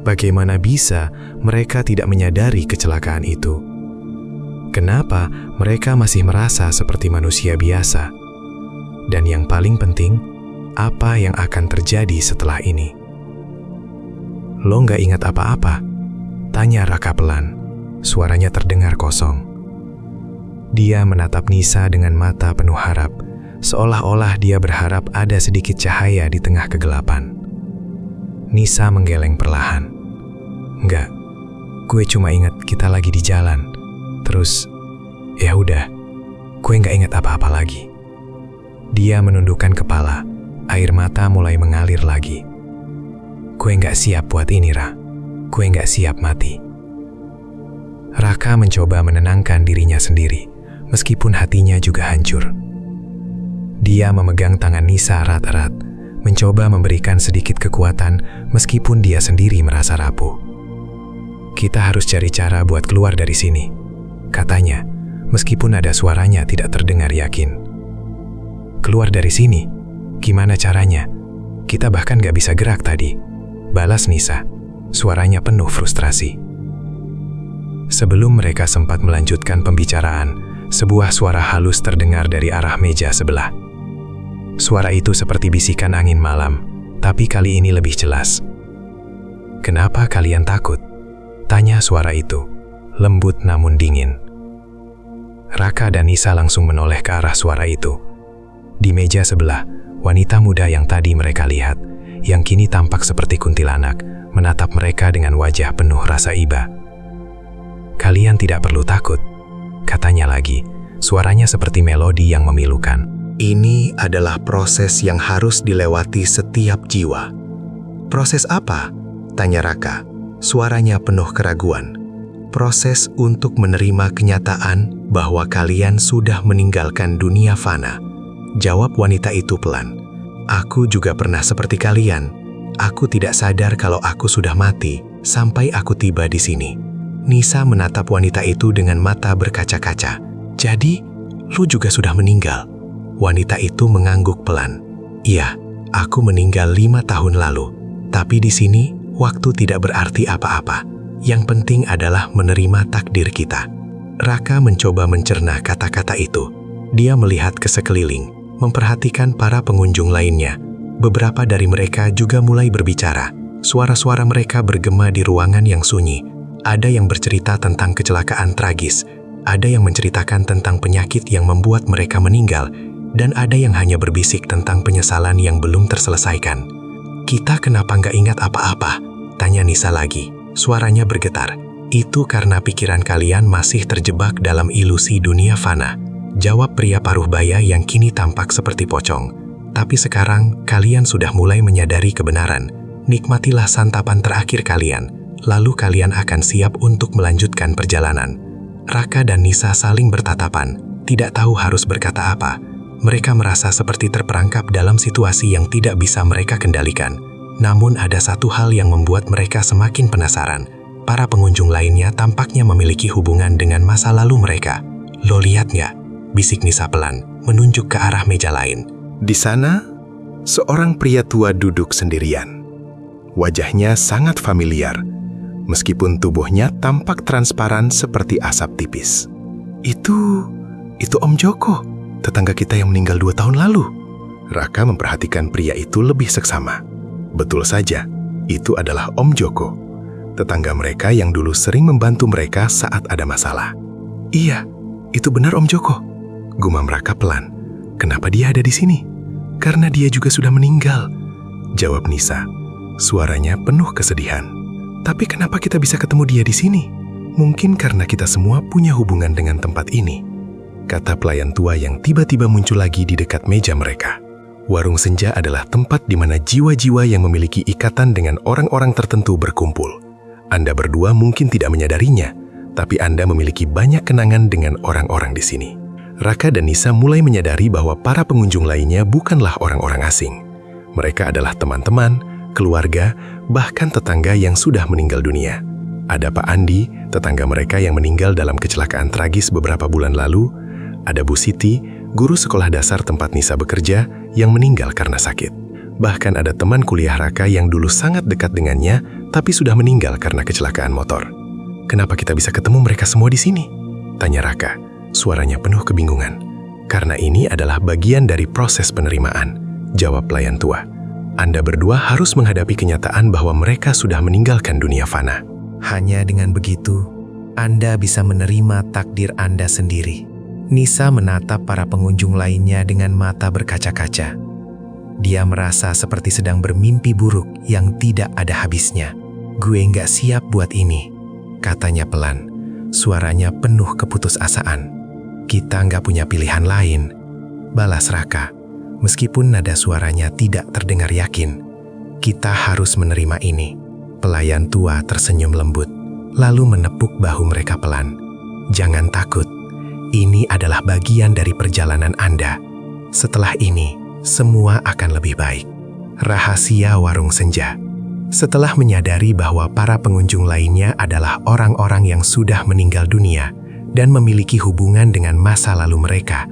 Bagaimana bisa mereka tidak menyadari kecelakaan itu? Kenapa mereka masih merasa seperti manusia biasa? Dan yang paling penting, apa yang akan terjadi setelah ini? Lo nggak ingat apa-apa? Tanya Raka pelan. Suaranya terdengar kosong. Dia menatap Nisa dengan mata penuh harap, seolah-olah dia berharap ada sedikit cahaya di tengah kegelapan. Nisa menggeleng perlahan. Enggak, gue cuma ingat kita lagi di jalan. Terus, ya udah, gue nggak ingat apa-apa lagi. Dia menundukkan kepala, air mata mulai mengalir lagi. Gue nggak siap buat ini, Ra. Gue nggak siap mati. Raka mencoba menenangkan dirinya sendiri, meskipun hatinya juga hancur. Dia memegang tangan Nisa erat-erat, mencoba memberikan sedikit kekuatan meskipun dia sendiri merasa rapuh. Kita harus cari cara buat keluar dari sini, katanya, meskipun ada suaranya tidak terdengar yakin. Keluar dari sini? Gimana caranya? Kita bahkan gak bisa gerak tadi, balas Nisa, suaranya penuh frustrasi. Sebelum mereka sempat melanjutkan pembicaraan, sebuah suara halus terdengar dari arah meja sebelah. Suara itu seperti bisikan angin malam, tapi kali ini lebih jelas. Kenapa kalian takut? Tanya suara itu, lembut namun dingin. Raka dan Nisa langsung menoleh ke arah suara itu. Di meja sebelah, wanita muda yang tadi mereka lihat, yang kini tampak seperti kuntilanak, menatap mereka dengan wajah penuh rasa iba. Kalian tidak perlu takut, katanya lagi, suaranya seperti melodi yang memilukan. Ini adalah proses yang harus dilewati setiap jiwa. Proses apa? Tanya Raka, suaranya penuh keraguan. Proses untuk menerima kenyataan bahwa kalian sudah meninggalkan dunia fana, jawab wanita itu pelan. Aku juga pernah seperti kalian. Aku tidak sadar kalau aku sudah mati sampai aku tiba di sini. Nisa menatap wanita itu dengan mata berkaca-kaca. Jadi, lu juga sudah meninggal? Wanita itu mengangguk pelan. Iya, aku meninggal 5 tahun lalu. Tapi di sini, waktu tidak berarti apa-apa. Yang penting adalah menerima takdir kita. Raka mencoba mencerna kata-kata itu. Dia melihat ke sekeliling, memperhatikan para pengunjung lainnya. Beberapa dari mereka juga mulai berbicara. Suara-suara mereka bergema di ruangan yang sunyi. Ada yang bercerita tentang kecelakaan tragis. Ada yang menceritakan tentang penyakit yang membuat mereka meninggal, dan ada yang hanya berbisik tentang penyesalan yang belum terselesaikan. "Kita kenapa nggak ingat apa-apa?" tanya Nisa lagi. Suaranya bergetar. "Itu karena pikiran kalian masih terjebak dalam ilusi dunia fana," jawab pria paruh baya yang kini tampak seperti pocong. "Tapi sekarang kalian sudah mulai menyadari kebenaran. Nikmatilah santapan terakhir kalian, lalu kalian akan siap untuk melanjutkan perjalanan." Raka dan Nisa saling bertatapan, tidak tahu harus berkata apa. Mereka merasa seperti terperangkap dalam situasi yang tidak bisa mereka kendalikan. Namun ada satu hal yang membuat mereka semakin penasaran. Para pengunjung lainnya tampaknya memiliki hubungan dengan masa lalu mereka. "Lo lihat nggak?" bisik Nisa pelan, menunjuk ke arah meja lain. Di sana, seorang pria tua duduk sendirian. Wajahnya sangat familiar, meskipun tubuhnya tampak transparan seperti asap tipis. Itu Om Joko, tetangga kita yang meninggal 2 tahun lalu. Raka memperhatikan pria itu lebih seksama. Betul saja, itu adalah Om Joko, tetangga mereka yang dulu sering membantu mereka saat ada masalah. "Iya, itu benar Om Joko," gumam Raka pelan. "Kenapa dia ada di sini?" "Karena dia juga sudah meninggal," jawab Nisa. Suaranya penuh kesedihan. "Tapi kenapa kita bisa ketemu dia di sini?" "Mungkin karena kita semua punya hubungan dengan tempat ini," kata pelayan tua yang tiba-tiba muncul lagi di dekat meja mereka. Warung Senja adalah tempat di mana jiwa-jiwa yang memiliki ikatan dengan orang-orang tertentu berkumpul. Anda berdua mungkin tidak menyadarinya, tapi Anda memiliki banyak kenangan dengan orang-orang di sini. Raka dan Nisa mulai menyadari bahwa para pengunjung lainnya bukanlah orang-orang asing. Mereka adalah teman-teman, keluarga, bahkan tetangga yang sudah meninggal dunia. Ada Pak Andi, tetangga mereka yang meninggal dalam kecelakaan tragis beberapa bulan lalu. Ada Bu Siti, guru sekolah dasar tempat Nisa bekerja, yang meninggal karena sakit. Bahkan ada teman kuliah Raka yang dulu sangat dekat dengannya, tapi sudah meninggal karena kecelakaan motor. "Kenapa kita bisa ketemu mereka semua di sini?" tanya Raka. Suaranya penuh kebingungan. "Karena ini adalah bagian dari proses penerimaan," jawab pelayan tua. "Anda berdua harus menghadapi kenyataan bahwa mereka sudah meninggalkan dunia fana. Hanya dengan begitu, Anda bisa menerima takdir Anda sendiri." Nisa menatap para pengunjung lainnya dengan mata berkaca-kaca. Dia merasa seperti sedang bermimpi buruk yang tidak ada habisnya. "Gue nggak siap buat ini," katanya pelan. Suaranya penuh keputusasaan. "Kita nggak punya pilihan lain," balas Raka. Meskipun nada suaranya tidak terdengar yakin. "Kita harus menerima ini." Pelayan tua tersenyum lembut, lalu menepuk bahu mereka pelan. "Jangan takut. Ini adalah bagian dari perjalanan Anda. Setelah ini, semua akan lebih baik." Rahasia Warung Senja. Setelah menyadari bahwa para pengunjung lainnya adalah orang-orang yang sudah meninggal dunia dan memiliki hubungan dengan masa lalu mereka,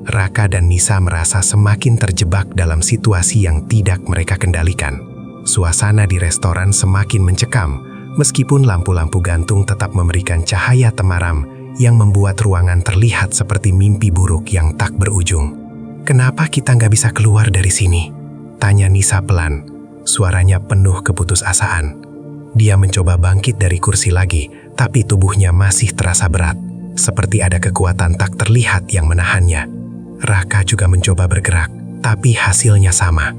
Raka dan Nisa merasa semakin terjebak dalam situasi yang tidak mereka kendalikan. Suasana di restoran semakin mencekam, meskipun lampu-lampu gantung tetap memberikan cahaya temaram yang membuat ruangan terlihat seperti mimpi buruk yang tak berujung. "Kenapa kita nggak bisa keluar dari sini?" tanya Nisa pelan. Suaranya penuh keputusasaan. Dia mencoba bangkit dari kursi lagi, tapi tubuhnya masih terasa berat, seperti ada kekuatan tak terlihat yang menahannya. Raka juga mencoba bergerak, tapi hasilnya sama.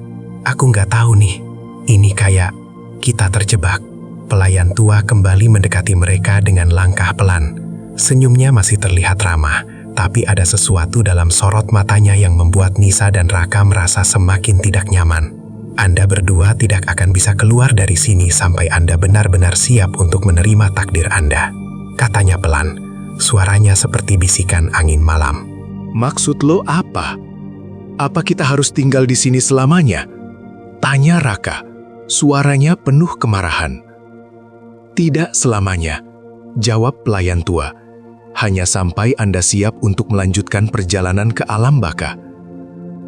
"Aku nggak tahu nih, ini kayak kita terjebak." Pelayan tua kembali mendekati mereka dengan langkah pelan. Senyumnya masih terlihat ramah, tapi ada sesuatu dalam sorot matanya yang membuat Nisa dan Raka merasa semakin tidak nyaman. "Anda berdua tidak akan bisa keluar dari sini sampai Anda benar-benar siap untuk menerima takdir Anda," katanya pelan. Suaranya seperti bisikan angin malam. "Maksud lo apa? Apa kita harus tinggal di sini selamanya?" tanya Raka. Suaranya penuh kemarahan. "Tidak selamanya," jawab pelayan tua. "Hanya sampai Anda siap untuk melanjutkan perjalanan ke alam baka."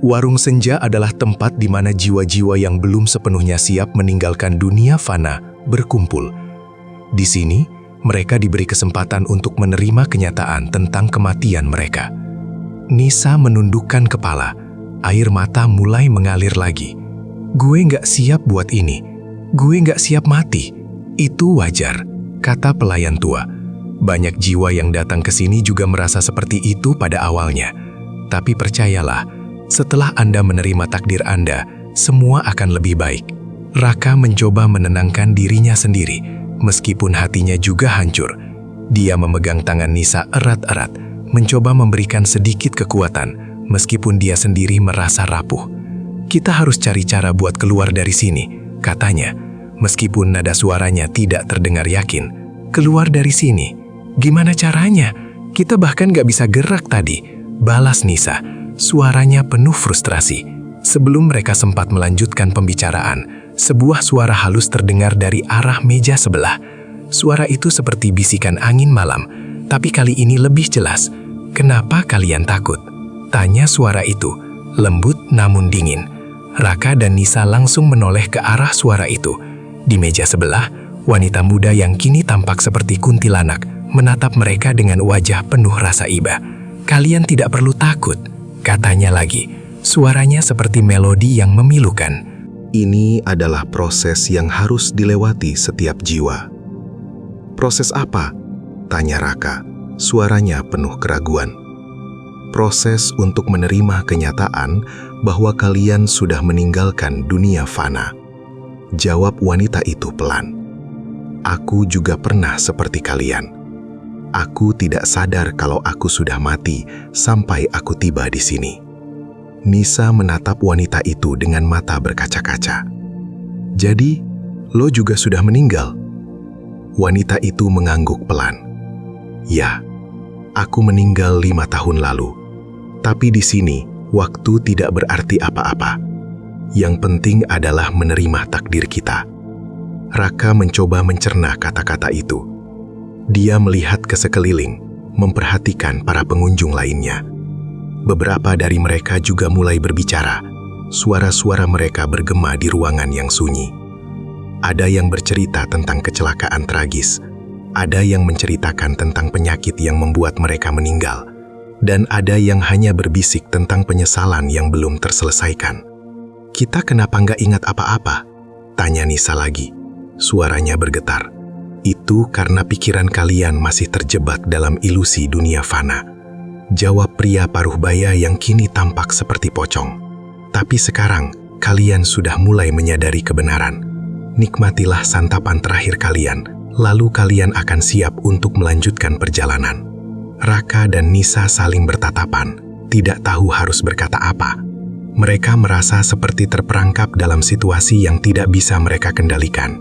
Warung Senja adalah tempat di mana jiwa-jiwa yang belum sepenuhnya siap meninggalkan dunia fana berkumpul. Di sini, mereka diberi kesempatan untuk menerima kenyataan tentang kematian mereka. Nisa menundukkan kepala, air mata mulai mengalir lagi. "Gue nggak siap buat ini. Gue nggak siap mati. Itu wajar," kata pelayan tua. Banyak jiwa yang datang ke sini juga merasa seperti itu pada awalnya. Tapi percayalah, setelah Anda menerima takdir Anda, semua akan lebih baik. Raka mencoba menenangkan dirinya sendiri, meskipun hatinya juga hancur. Dia memegang tangan Nisa erat-erat, mencoba memberikan sedikit kekuatan, meskipun dia sendiri merasa rapuh. Kita harus cari cara buat keluar dari sini, katanya. Meskipun nada suaranya tidak terdengar yakin. Keluar dari sini? Gimana caranya? Kita bahkan gak bisa gerak tadi, balas Nisa. Suaranya penuh frustrasi. Sebelum mereka sempat melanjutkan pembicaraan, sebuah suara halus terdengar dari arah meja sebelah. Suara itu seperti bisikan angin malam, tapi kali ini lebih jelas. Kenapa kalian takut? Tanya suara itu, lembut namun dingin. Raka dan Nisa langsung menoleh ke arah suara itu. Di meja sebelah, wanita muda yang kini tampak seperti kuntilanak menatap mereka dengan wajah penuh rasa iba. Kalian tidak perlu takut, katanya lagi. Suaranya seperti melodi yang memilukan. Ini adalah proses yang harus dilewati setiap jiwa. Proses apa? Tanya Raka. Suaranya penuh keraguan. Proses untuk menerima kenyataan bahwa kalian sudah meninggalkan dunia fana. Jawab wanita itu pelan. Aku juga pernah seperti kalian. Aku tidak sadar kalau aku sudah mati sampai aku tiba di sini. Nisa menatap wanita itu dengan mata berkaca-kaca. Jadi, lo juga sudah meninggal? Wanita itu mengangguk pelan. Ya, aku meninggal 5 tahun lalu. Tapi di sini, waktu tidak berarti apa-apa. Yang penting adalah menerima takdir kita. Raka mencoba mencerna kata-kata itu. Dia melihat ke sekeliling, memperhatikan para pengunjung lainnya. Beberapa dari mereka juga mulai berbicara. Suara-suara mereka bergema di ruangan yang sunyi. Ada yang bercerita tentang kecelakaan tragis. Ada yang menceritakan tentang penyakit yang membuat mereka meninggal. Dan ada yang hanya berbisik tentang penyesalan yang belum terselesaikan. Kita kenapa nggak ingat apa-apa? Tanya Nisa lagi. Suaranya bergetar. Itu karena pikiran kalian masih terjebak dalam ilusi dunia fana. Jawab pria paruh baya yang kini tampak seperti pocong. Tapi sekarang, kalian sudah mulai menyadari kebenaran. Nikmatilah santapan terakhir kalian, lalu kalian akan siap untuk melanjutkan perjalanan. Raka dan Nisa saling bertatapan, tidak tahu harus berkata apa. Mereka merasa seperti terperangkap dalam situasi yang tidak bisa mereka kendalikan.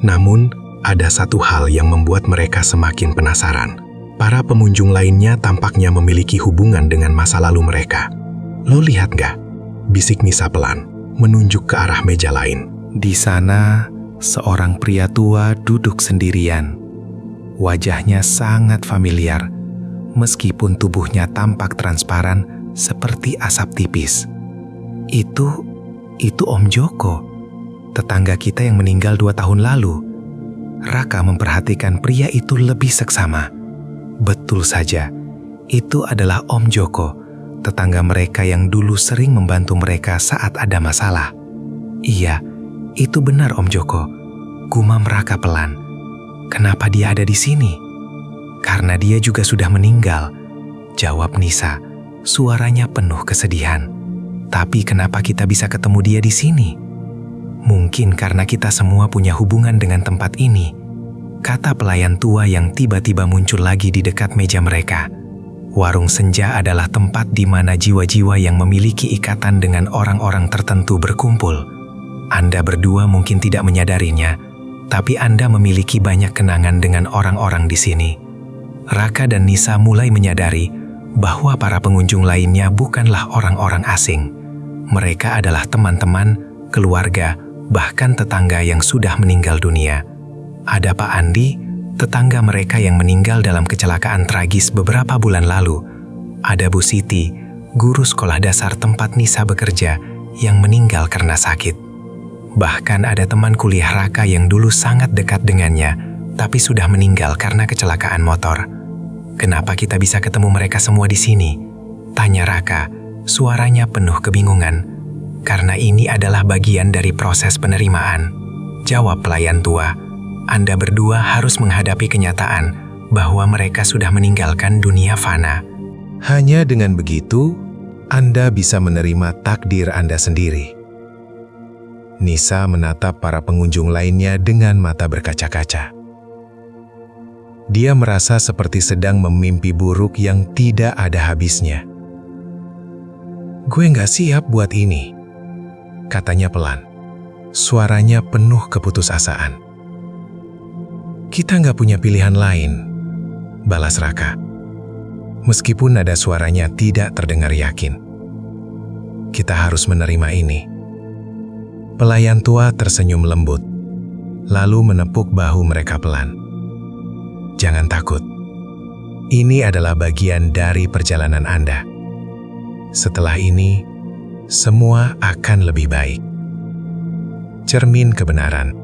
Namun, ada satu hal yang membuat mereka semakin penasaran. Para pengunjung lainnya tampaknya memiliki hubungan dengan masa lalu mereka. Lo lihat gak? Bisik Nisa pelan, menunjuk ke arah meja lain. Di sana, seorang pria tua duduk sendirian. Wajahnya sangat familiar, meskipun tubuhnya tampak transparan seperti asap tipis. Itu Om Joko, tetangga kita yang meninggal 2 tahun lalu. Raka memperhatikan pria itu lebih seksama. Betul saja, itu adalah Om Joko, tetangga mereka yang dulu sering membantu mereka saat ada masalah. Iya, itu benar Om Joko, gumam Raka pelan. Kenapa dia ada di sini? Karena dia juga sudah meninggal, jawab Nisa, suaranya penuh kesedihan. Tapi kenapa kita bisa ketemu dia di sini? Mungkin karena kita semua punya hubungan dengan tempat ini, kata pelayan tua yang tiba-tiba muncul lagi di dekat meja mereka. Warung senja adalah tempat di mana jiwa-jiwa yang memiliki ikatan dengan orang-orang tertentu berkumpul. Anda berdua mungkin tidak menyadarinya, tapi Anda memiliki banyak kenangan dengan orang-orang di sini. Raka dan Nisa mulai menyadari bahwa para pengunjung lainnya bukanlah orang-orang asing. Mereka adalah teman-teman, keluarga, bahkan tetangga yang sudah meninggal dunia. Ada Pak Andi, tetangga mereka yang meninggal dalam kecelakaan tragis beberapa bulan lalu. Ada Bu Siti, guru sekolah dasar tempat Nisa bekerja, yang meninggal karena sakit. Bahkan ada teman kuliah Raka yang dulu sangat dekat dengannya, tapi sudah meninggal karena kecelakaan motor. Kenapa kita bisa ketemu mereka semua di sini? Tanya Raka, suaranya penuh kebingungan. Karena ini adalah bagian dari proses penerimaan, jawab pelayan tua. Anda berdua harus menghadapi kenyataan bahwa mereka sudah meninggalkan dunia fana. Hanya dengan begitu, Anda bisa menerima takdir Anda sendiri. Nisa menatap para pengunjung lainnya dengan mata berkaca-kaca. Dia merasa seperti sedang memimpi buruk yang tidak ada habisnya. "Gue nggak siap buat ini," katanya pelan. Suaranya penuh keputusasaan. "Kita nggak punya pilihan lain," balas Raka. Meskipun nada suaranya tidak terdengar yakin. "Kita harus menerima ini." Pelayan tua tersenyum lembut, lalu menepuk bahu mereka pelan. "Jangan takut. Ini adalah bagian dari perjalanan Anda. Setelah ini, semua akan lebih baik." Cermin kebenaran.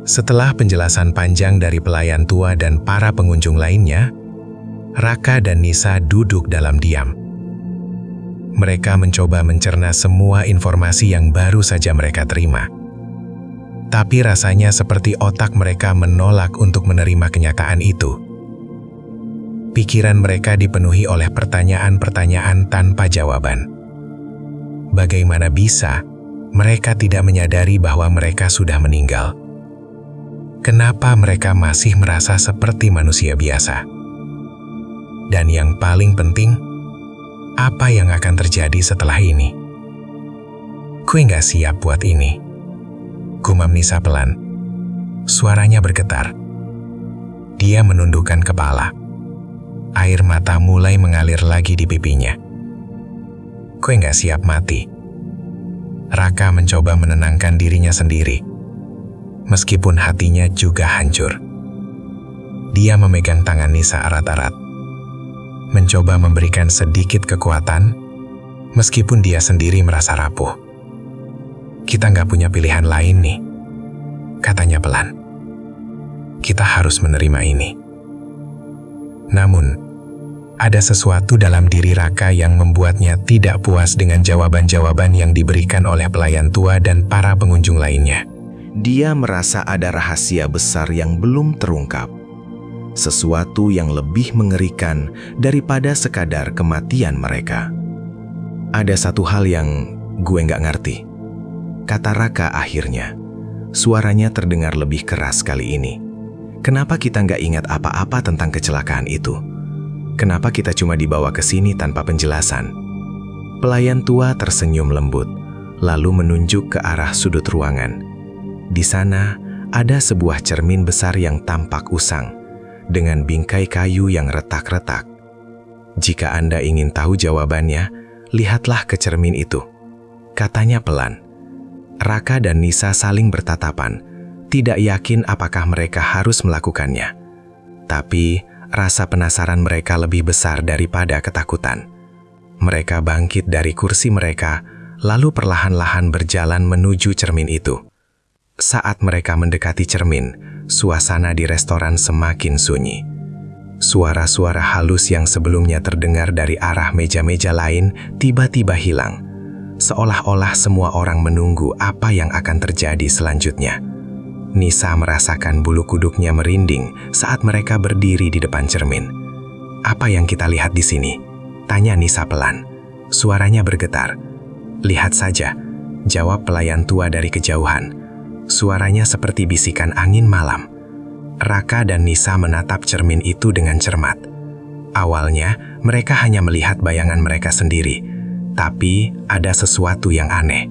Setelah penjelasan panjang dari pelayan tua dan para pengunjung lainnya, Raka dan Nisa duduk dalam diam. Mereka mencoba mencerna semua informasi yang baru saja mereka terima. Tapi rasanya seperti otak mereka menolak untuk menerima kenyataan itu. Pikiran mereka dipenuhi oleh pertanyaan-pertanyaan tanpa jawaban. Bagaimana bisa mereka tidak menyadari bahwa mereka sudah meninggal? Kenapa mereka masih merasa seperti manusia biasa? Dan yang paling penting, apa yang akan terjadi setelah ini? "Gue nggak siap buat ini," gumam Nisa pelan. Suaranya bergetar. Dia menundukkan kepala. Air mata mulai mengalir lagi di pipinya. "Gue nggak siap mati." Raka mencoba menenangkan dirinya sendiri, meskipun hatinya juga hancur. Dia memegang tangan Nisa erat-erat, mencoba memberikan sedikit kekuatan, meskipun dia sendiri merasa rapuh. "Kita nggak punya pilihan lain nih," katanya pelan. "Kita harus menerima ini." Namun, ada sesuatu dalam diri Raka yang membuatnya tidak puas dengan jawaban-jawaban yang diberikan oleh pelayan tua dan para pengunjung lainnya. Dia merasa ada rahasia besar yang belum terungkap. Sesuatu yang lebih mengerikan daripada sekadar kematian mereka. "Ada satu hal yang gue nggak ngerti," kata Raka akhirnya. Suaranya terdengar lebih keras kali ini. "Kenapa kita nggak ingat apa-apa tentang kecelakaan itu? Kenapa kita cuma dibawa ke sini tanpa penjelasan?" Pelayan tua tersenyum lembut, lalu menunjuk ke arah sudut ruangan. Di sana ada sebuah cermin besar yang tampak usang, dengan bingkai kayu yang retak-retak. "Jika Anda ingin tahu jawabannya, lihatlah ke cermin itu," katanya pelan. Raka dan Nisa saling bertatapan, tidak yakin apakah mereka harus melakukannya. Tapi rasa penasaran mereka lebih besar daripada ketakutan. Mereka bangkit dari kursi mereka, lalu perlahan-lahan berjalan menuju cermin itu. Saat mereka mendekati cermin, suasana di restoran semakin sunyi. Suara-suara halus yang sebelumnya terdengar dari arah meja-meja lain tiba-tiba hilang, seolah-olah semua orang menunggu apa yang akan terjadi selanjutnya. Nisa merasakan bulu kuduknya merinding saat mereka berdiri di depan cermin. "Apa yang kita lihat di sini?" tanya Nisa pelan. Suaranya bergetar. "Lihat saja," jawab pelayan tua dari kejauhan. Suaranya seperti bisikan angin malam. Raka dan Nisa menatap cermin itu dengan cermat. Awalnya, mereka hanya melihat bayangan mereka sendiri, tapi ada sesuatu yang aneh.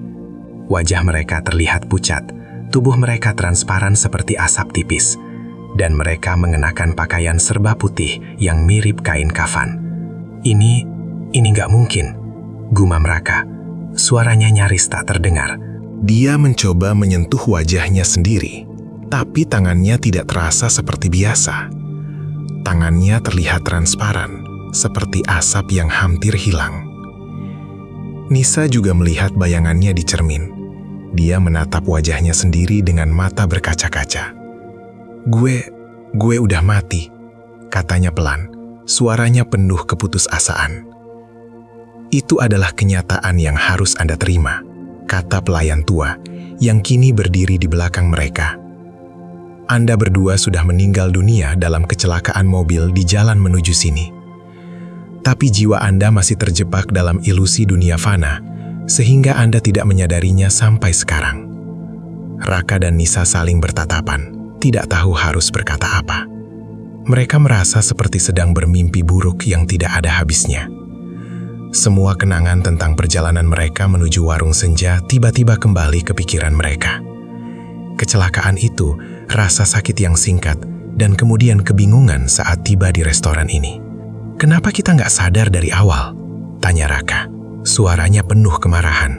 Wajah mereka terlihat pucat, tubuh mereka transparan seperti asap tipis, dan mereka mengenakan pakaian serba putih yang mirip kain kafan. Ini nggak mungkin," gumam Raka. Suaranya nyaris tak terdengar. Dia mencoba menyentuh wajahnya sendiri, tapi tangannya tidak terasa seperti biasa. Tangannya terlihat transparan, seperti asap yang hampir hilang. Nisa juga melihat bayangannya di cermin. Dia menatap wajahnya sendiri dengan mata berkaca-kaca. Gue udah mati," katanya pelan. Suaranya penuh keputusasaan. "Itu adalah kenyataan yang harus Anda terima," kata pelayan tua yang kini berdiri di belakang mereka. Anda berdua sudah meninggal dunia dalam kecelakaan mobil di jalan menuju sini. Tapi jiwa Anda masih terjebak dalam ilusi dunia fana, sehingga Anda tidak menyadarinya sampai sekarang. Raka dan Nisa saling bertatapan, tidak tahu harus berkata apa. Mereka merasa seperti sedang bermimpi buruk yang tidak ada habisnya. Semua kenangan tentang perjalanan mereka menuju warung senja tiba-tiba kembali ke pikiran mereka. Kecelakaan itu, rasa sakit yang singkat, dan kemudian kebingungan saat tiba di restoran ini. "Kenapa kita nggak sadar dari awal?" tanya Raka. Suaranya penuh kemarahan.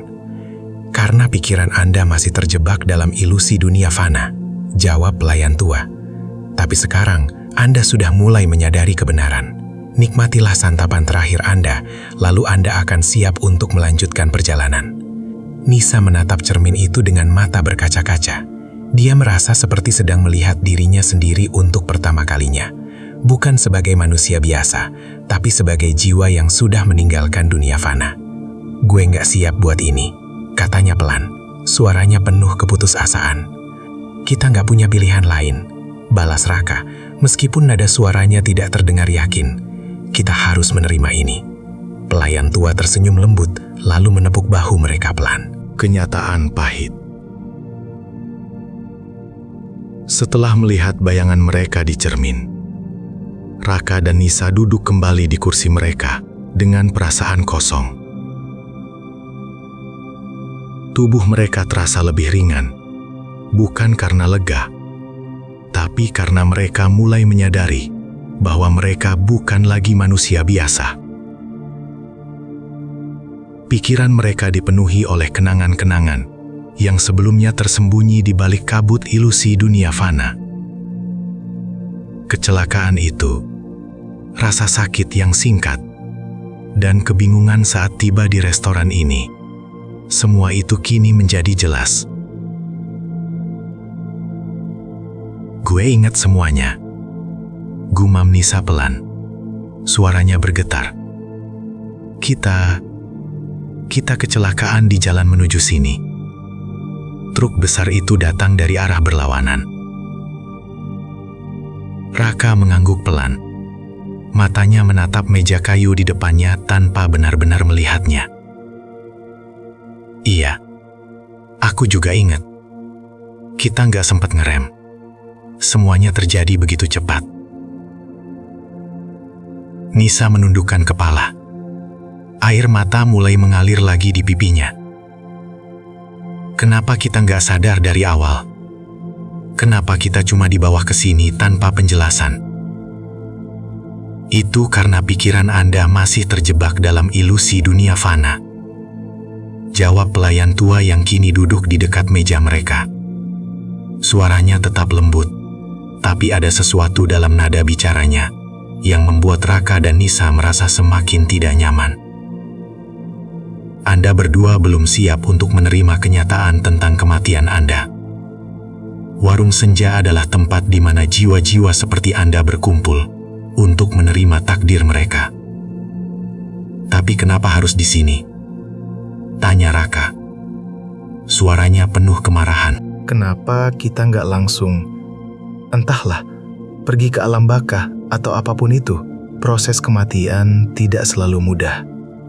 "Karena pikiran Anda masih terjebak dalam ilusi dunia fana," jawab pelayan tua. "Tapi sekarang, Anda sudah mulai menyadari kebenaran. Nikmatilah santapan terakhir Anda, lalu Anda akan siap untuk melanjutkan perjalanan." Nisa menatap cermin itu dengan mata berkaca-kaca. Dia merasa seperti sedang melihat dirinya sendiri untuk pertama kalinya. Bukan sebagai manusia biasa, tapi sebagai jiwa yang sudah meninggalkan dunia fana. "Gue nggak siap buat ini," katanya pelan. Suaranya penuh keputusasaan. "Kita nggak punya pilihan lain," balas Raka, meskipun nada suaranya tidak terdengar yakin. "Kita harus menerima ini." Pelayan tua tersenyum lembut, lalu menepuk bahu mereka pelan. Kenyataan pahit. Setelah melihat bayangan mereka di cermin, Raka dan Nisa duduk kembali di kursi mereka dengan perasaan kosong. Tubuh mereka terasa lebih ringan, bukan karena lega, tapi karena mereka mulai menyadari bahwa mereka bukan lagi manusia biasa. Pikiran mereka dipenuhi oleh kenangan-kenangan yang sebelumnya tersembunyi di balik kabut ilusi dunia fana. Kecelakaan itu, rasa sakit yang singkat, dan kebingungan saat tiba di restoran ini, semua itu kini menjadi jelas. "Gue ingat semuanya," gumam Nisa pelan. Suaranya bergetar. Kita kecelakaan di jalan menuju sini. Truk besar itu datang dari arah berlawanan." Raka mengangguk pelan. Matanya menatap meja kayu di depannya tanpa benar-benar melihatnya. "Iya, aku juga ingat. Kita nggak sempat ngerem. Semuanya terjadi begitu cepat." Nisa menundukkan kepala. Air mata mulai mengalir lagi di pipinya. "Kenapa kita nggak sadar dari awal? Kenapa kita cuma dibawa ke sini tanpa penjelasan?" "Itu karena pikiran Anda masih terjebak dalam ilusi dunia fana," jawab pelayan tua yang kini duduk di dekat meja mereka. Suaranya tetap lembut, tapi ada sesuatu dalam nada bicaranya yang membuat Raka dan Nisa merasa semakin tidak nyaman. "Anda berdua belum siap untuk menerima kenyataan tentang kematian Anda. Warung senja adalah tempat di mana jiwa-jiwa seperti Anda berkumpul untuk menerima takdir mereka." "Tapi kenapa harus di sini?" tanya Raka. Suaranya penuh kemarahan. "Kenapa kita nggak langsung, entahlah, pergi ke alam baka atau apapun itu? Proses kematian tidak selalu mudah,"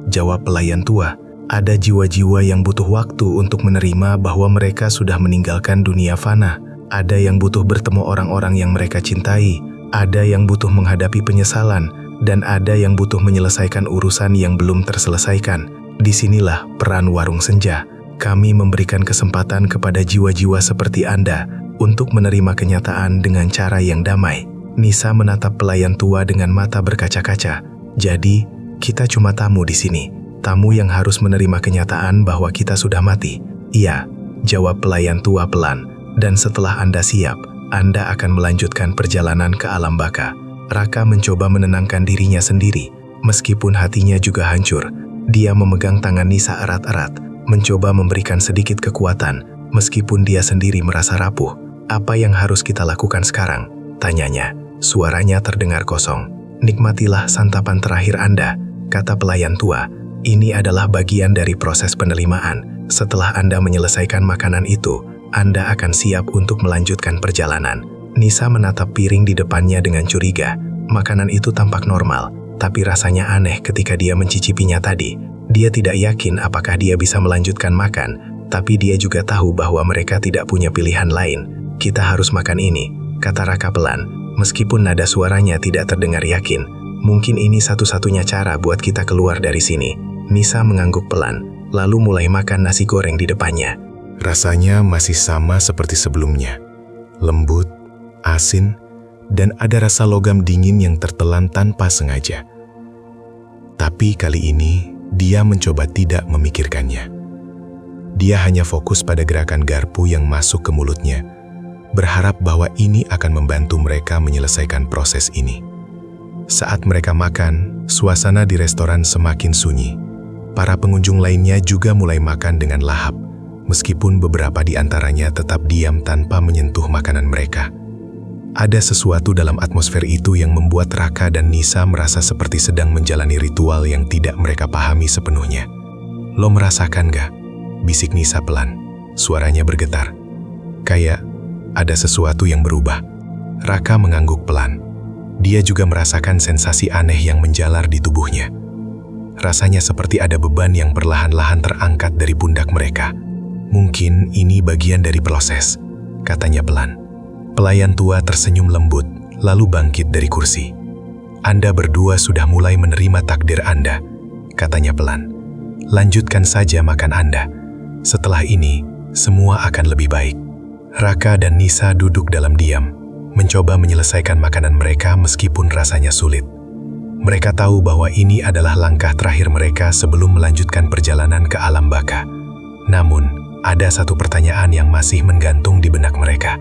jawab pelayan tua. "Ada jiwa-jiwa yang butuh waktu untuk menerima bahwa mereka sudah meninggalkan dunia fana. Ada yang butuh bertemu orang-orang yang mereka cintai. Ada yang butuh menghadapi penyesalan. Dan ada yang butuh menyelesaikan urusan yang belum terselesaikan. Disinilah peran warung senja. Kami memberikan kesempatan kepada jiwa-jiwa seperti Anda untuk menerima kenyataan dengan cara yang damai." Nisa menatap pelayan tua dengan mata berkaca-kaca. "Jadi, kita cuma tamu di sini. Tamu yang harus menerima kenyataan bahwa kita sudah mati." "Iya," jawab pelayan tua pelan. "Dan setelah Anda siap, Anda akan melanjutkan perjalanan ke alam baka." Raka mencoba menenangkan dirinya sendiri, meskipun hatinya juga hancur. Dia memegang tangan Nisa erat-erat, mencoba memberikan sedikit kekuatan, meskipun dia sendiri merasa rapuh. "Apa yang harus kita lakukan sekarang?" tanyanya. Suaranya terdengar kosong. "Nikmatilah santapan terakhir Anda," kata pelayan tua. "Ini adalah bagian dari proses penerimaan. Setelah Anda menyelesaikan makanan itu, Anda akan siap untuk melanjutkan perjalanan." Nisa menatap piring di depannya dengan curiga. Makanan itu tampak normal, tapi rasanya aneh ketika dia mencicipinya tadi. Dia tidak yakin apakah dia bisa melanjutkan makan, tapi dia juga tahu bahwa mereka tidak punya pilihan lain. Kita harus makan ini, kata Raka pelan, meskipun nada suaranya tidak terdengar yakin. Mungkin ini satu-satunya cara buat kita keluar dari sini. Nisa mengangguk pelan, lalu mulai makan nasi goreng di depannya. Rasanya masih sama seperti sebelumnya. Lembut, asin, dan ada rasa logam dingin yang tertelan tanpa sengaja. Tapi kali ini, dia mencoba tidak memikirkannya. Dia hanya fokus pada gerakan garpu yang masuk ke mulutnya, berharap bahwa ini akan membantu mereka menyelesaikan proses ini. Saat mereka makan, suasana di restoran semakin sunyi. Para pengunjung lainnya juga mulai makan dengan lahap, meskipun beberapa di antaranya tetap diam tanpa menyentuh makanan mereka. Ada sesuatu dalam atmosfer itu yang membuat Raka dan Nisa merasa seperti sedang menjalani ritual yang tidak mereka pahami sepenuhnya. "Lo merasakan gak?" bisik Nisa pelan. Suaranya bergetar. Kayak ada sesuatu yang berubah. Raka mengangguk pelan. Dia juga merasakan sensasi aneh yang menjalar di tubuhnya. Rasanya seperti ada beban yang perlahan-lahan terangkat dari pundak mereka. "Mungkin ini bagian dari proses," katanya pelan. Pelayan tua tersenyum lembut, lalu bangkit dari kursi. "Anda berdua sudah mulai menerima takdir Anda," katanya pelan. "Lanjutkan saja makan Anda. Setelah ini, semua akan lebih baik." Raka dan Nisa duduk dalam diam, mencoba menyelesaikan makanan mereka meskipun rasanya sulit. Mereka tahu bahwa ini adalah langkah terakhir mereka sebelum melanjutkan perjalanan ke alam baka. Namun, ada satu pertanyaan yang masih menggantung di benak mereka.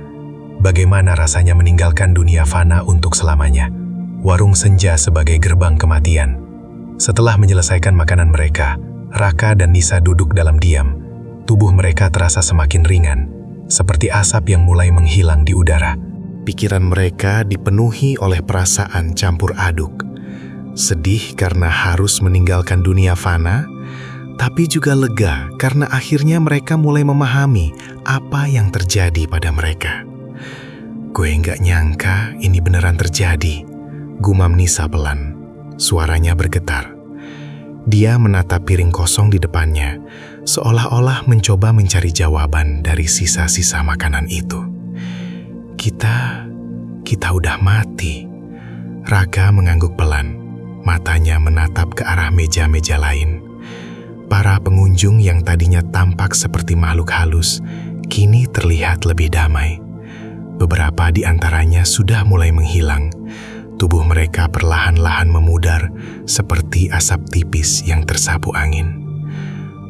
Bagaimana rasanya meninggalkan dunia fana untuk selamanya? Warung senja sebagai gerbang kematian. Setelah menyelesaikan makanan mereka, Raka dan Nisa duduk dalam diam. Tubuh mereka terasa semakin ringan, seperti asap yang mulai menghilang di udara. Pikiran mereka dipenuhi oleh perasaan campur aduk. Sedih karena harus meninggalkan dunia fana, tapi juga lega karena akhirnya mereka mulai memahami apa yang terjadi pada mereka. "Gue nggak nyangka ini beneran terjadi," gumam Nisa pelan. Suaranya bergetar. Dia menatap piring kosong di depannya, seolah-olah mencoba mencari jawaban dari sisa-sisa makanan itu. Kita udah mati." Raka mengangguk pelan, matanya menatap ke arah meja-meja lain. Para pengunjung yang tadinya tampak seperti makhluk halus, kini terlihat lebih damai. Beberapa di antaranya sudah mulai menghilang. Tubuh mereka perlahan-lahan memudar seperti asap tipis yang tersapu angin.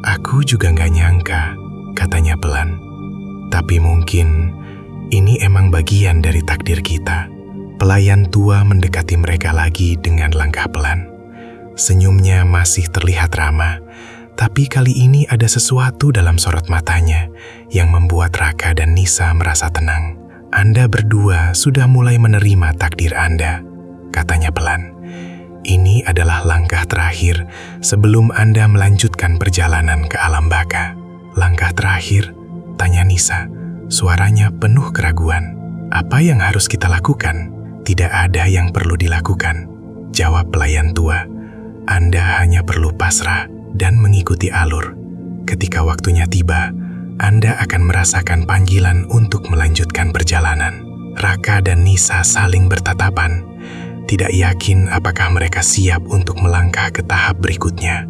"Aku juga nggak nyangka," katanya pelan. "Tapi mungkin ini emang bagian dari takdir kita." Pelayan tua mendekati mereka lagi dengan langkah pelan. Senyumnya masih terlihat ramah, tapi kali ini ada sesuatu dalam sorot matanya yang membuat Raka dan Nisa merasa tenang. "Anda berdua sudah mulai menerima takdir Anda," katanya pelan. "Ini adalah langkah terakhir sebelum Anda melanjutkan perjalanan ke alam baka." "Langkah terakhir?" tanya Nisa. Suaranya penuh keraguan. "Apa yang harus kita lakukan?" "Tidak ada yang perlu dilakukan," jawab pelayan tua. "Anda hanya perlu pasrah dan mengikuti alur. Ketika waktunya tiba, Anda akan merasakan panggilan untuk melanjutkan perjalanan." Raka dan Nisa saling bertatapan, tidak yakin apakah mereka siap untuk melangkah ke tahap berikutnya.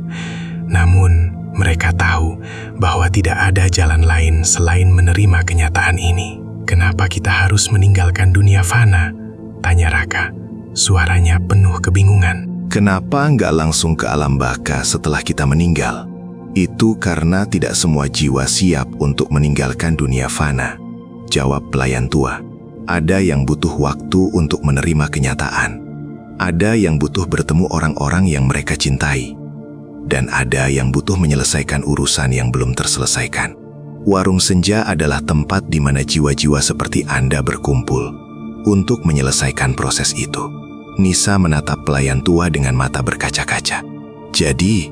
Namun, mereka tahu bahwa tidak ada jalan lain selain menerima kenyataan ini. "Kenapa kita harus meninggalkan dunia fana?" tanya Raka. Suaranya penuh kebingungan. "Kenapa nggak langsung ke alam baka setelah kita meninggal? Itu karena tidak semua jiwa siap untuk meninggalkan dunia fana," jawab pelayan tua. "Ada yang butuh waktu untuk menerima kenyataan. Ada yang butuh bertemu orang-orang yang mereka cintai. Dan ada yang butuh menyelesaikan urusan yang belum terselesaikan. Warung senja adalah tempat di mana jiwa-jiwa seperti Anda berkumpul untuk menyelesaikan proses itu." Nisa menatap pelayan tua dengan mata berkaca-kaca. "Jadi,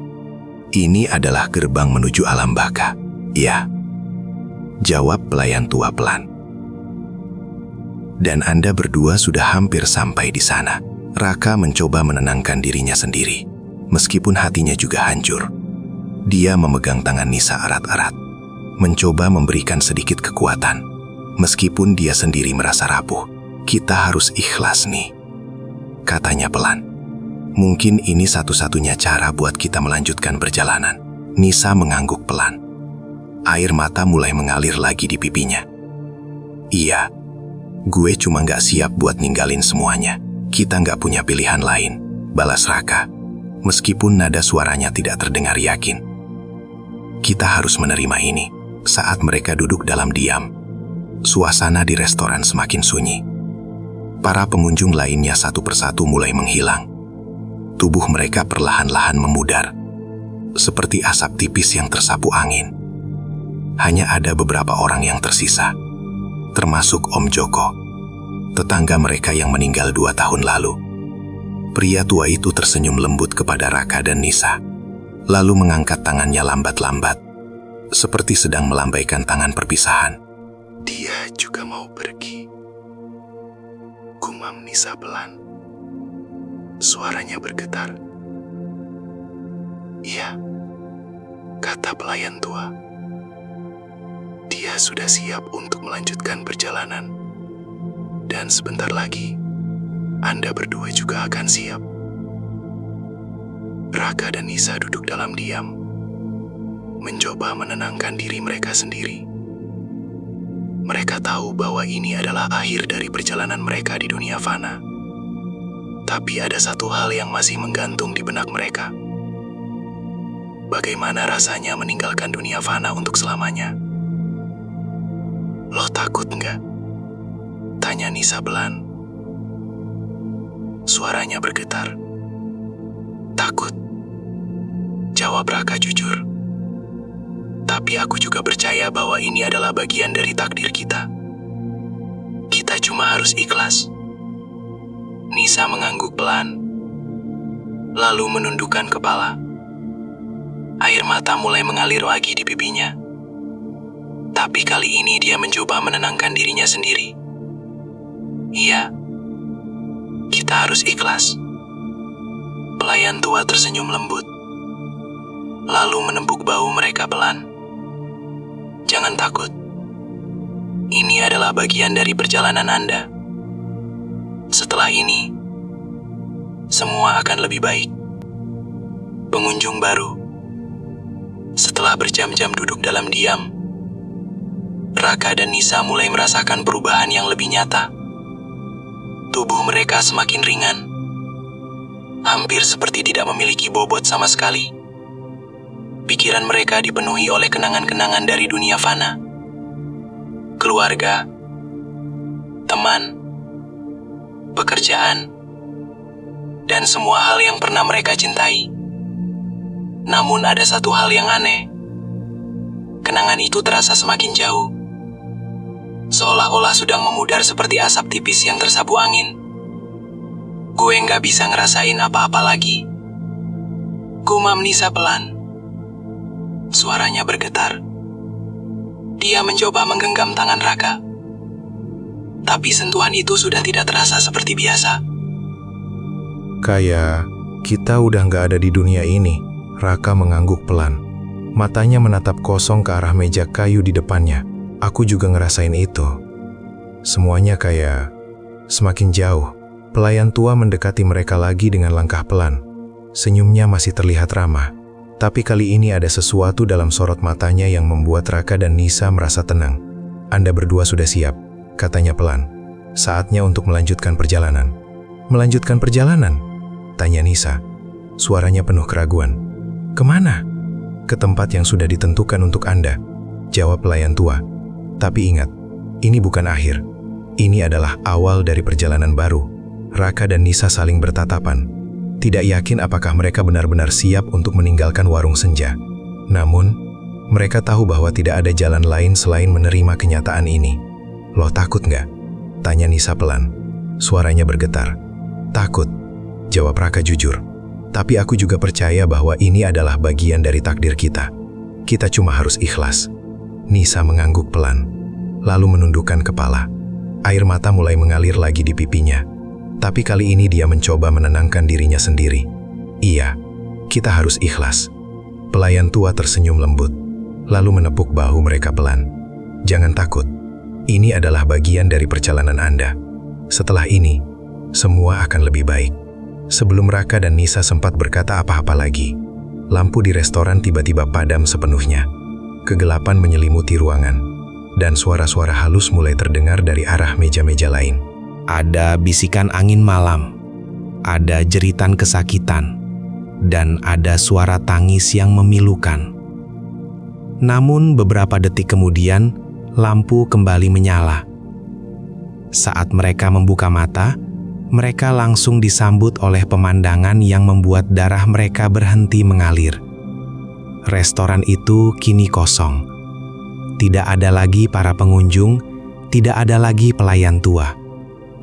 ini adalah gerbang menuju alam baka?" "Ya," jawab pelayan tua pelan. Dan Anda berdua sudah hampir sampai di sana. Raka mencoba menenangkan dirinya sendiri, meskipun hatinya juga hancur. Dia memegang tangan Nisa erat-erat, mencoba memberikan sedikit kekuatan, meskipun dia sendiri merasa rapuh. Kita harus ikhlas nih, katanya pelan. Mungkin ini satu-satunya cara buat kita melanjutkan perjalanan. Nisa mengangguk pelan. Air mata mulai mengalir lagi di pipinya. Iya, gue cuma gak siap buat ninggalin semuanya. Kita gak punya pilihan lain, balas Raka, meskipun nada suaranya tidak terdengar yakin. Kita harus menerima ini. Saat mereka duduk dalam diam, suasana di restoran semakin sunyi. Para pengunjung lainnya satu persatu mulai menghilang. Tubuh mereka perlahan-lahan memudar, seperti asap tipis yang tersapu angin. Hanya ada beberapa orang yang tersisa, termasuk Om Joko, tetangga mereka yang meninggal 2 tahun lalu. Pria tua itu tersenyum lembut kepada Raka dan Nisa, lalu mengangkat tangannya lambat-lambat, seperti sedang melambaikan tangan perpisahan. Dia juga mau pergi. Gumam Nisa pelan. Suaranya bergetar. Iya, kata pelayan tua. Dia sudah siap untuk melanjutkan perjalanan. Dan sebentar lagi, Anda berdua juga akan siap. Raka dan Nisa duduk dalam diam, mencoba menenangkan diri mereka sendiri. Mereka tahu bahwa ini adalah akhir dari perjalanan mereka di dunia fana. Tapi ada satu hal yang masih menggantung di benak mereka. Bagaimana rasanya meninggalkan dunia fana untuk selamanya? Lo takut nggak? Tanya Nisa pelan. Suaranya bergetar. Takut, jawab Raka jujur. Tapi aku juga percaya bahwa ini adalah bagian dari takdir kita. Kita cuma harus ikhlas. Nisa mengangguk pelan, lalu menundukkan kepala. Air mata mulai mengalir lagi di pipinya. Tapi kali ini dia mencoba menenangkan dirinya sendiri. Iya, kita harus ikhlas. Pelayan tua tersenyum lembut, lalu menempuk bahu mereka pelan. Jangan takut. Ini adalah bagian dari perjalanan Anda. Setelah ini, semua akan lebih baik. Pengunjung baru. Setelah berjam-jam duduk dalam diam, Raka dan Nisa mulai merasakan perubahan yang lebih nyata. Tubuh mereka semakin ringan, hampir seperti tidak memiliki bobot sama sekali. Pikiran mereka dipenuhi oleh kenangan-kenangan dari dunia fana. Keluarga, teman, pekerjaan, dan semua hal yang pernah mereka cintai. Namun ada satu hal yang aneh. Kenangan itu terasa semakin jauh, seolah-olah sedang memudar seperti asap tipis yang tersapu angin. Gue nggak bisa ngerasain apa-apa lagi. Gumam Nisa pelan. Suaranya bergetar. Dia mencoba menggenggam tangan Raka. Tapi sentuhan itu sudah tidak terasa seperti biasa. Kayak kita udah nggak ada di dunia ini. Raka mengangguk pelan. Matanya menatap kosong ke arah meja kayu di depannya. Aku juga ngerasain itu. Semuanya kayak semakin jauh. Pelayan tua mendekati mereka lagi dengan langkah pelan. Senyumnya masih terlihat ramah. Tapi kali ini ada sesuatu dalam sorot matanya yang membuat Raka dan Nisa merasa tenang. Anda berdua sudah siap, katanya pelan. Saatnya untuk melanjutkan perjalanan. Melanjutkan perjalanan? Tanya Nisa. Suaranya penuh keraguan. Kemana? Ke tempat yang sudah ditentukan untuk Anda, jawab pelayan tua. Tapi ingat, ini bukan akhir. Ini adalah awal dari perjalanan baru. Raka dan Nisa saling bertatapan. Tidak yakin apakah mereka benar-benar siap untuk meninggalkan warung senja. Namun, mereka tahu bahwa tidak ada jalan lain selain menerima kenyataan ini. Lo takut nggak? Tanya Nisa pelan. Suaranya bergetar. Takut, jawab Raka jujur. Tapi aku juga percaya bahwa ini adalah bagian dari takdir kita. Kita cuma harus ikhlas. Nisa mengangguk pelan, lalu menundukkan kepala. Air mata mulai mengalir lagi di pipinya. Tapi kali ini dia mencoba menenangkan dirinya sendiri. Iya, kita harus ikhlas. Pelayan tua tersenyum lembut, lalu menepuk bahu mereka pelan. Jangan takut, ini adalah bagian dari perjalanan Anda. Setelah ini, semua akan lebih baik. Sebelum Raka dan Nisa sempat berkata apa-apa lagi, lampu di restoran tiba-tiba padam sepenuhnya. Kegelapan menyelimuti ruangan, dan suara-suara halus mulai terdengar dari arah meja-meja lain. Ada bisikan angin malam, ada jeritan kesakitan, dan ada suara tangis yang memilukan. Namun beberapa detik kemudian, lampu kembali menyala. Saat mereka membuka mata, mereka langsung disambut oleh pemandangan yang membuat darah mereka berhenti mengalir. Restoran itu kini kosong. Tidak ada lagi para pengunjung, tidak ada lagi pelayan tua.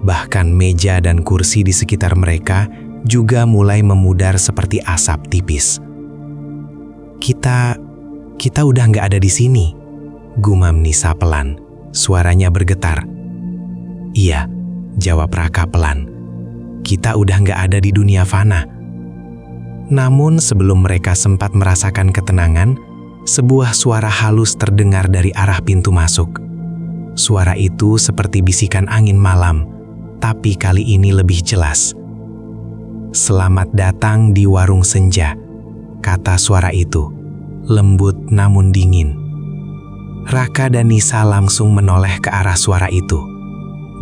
Bahkan meja dan kursi di sekitar mereka juga mulai memudar seperti asap tipis. Kita udah nggak ada di sini, gumam Nisa pelan. Suaranya bergetar. Iya, jawab Raka pelan. Kita udah nggak ada di dunia fana. Namun sebelum mereka sempat merasakan ketenangan, sebuah suara halus terdengar dari arah pintu masuk. Suara itu seperti bisikan angin malam, tapi kali ini lebih jelas. Selamat datang di warung senja, kata suara itu, lembut namun dingin. Raka dan Nisa langsung menoleh ke arah suara itu.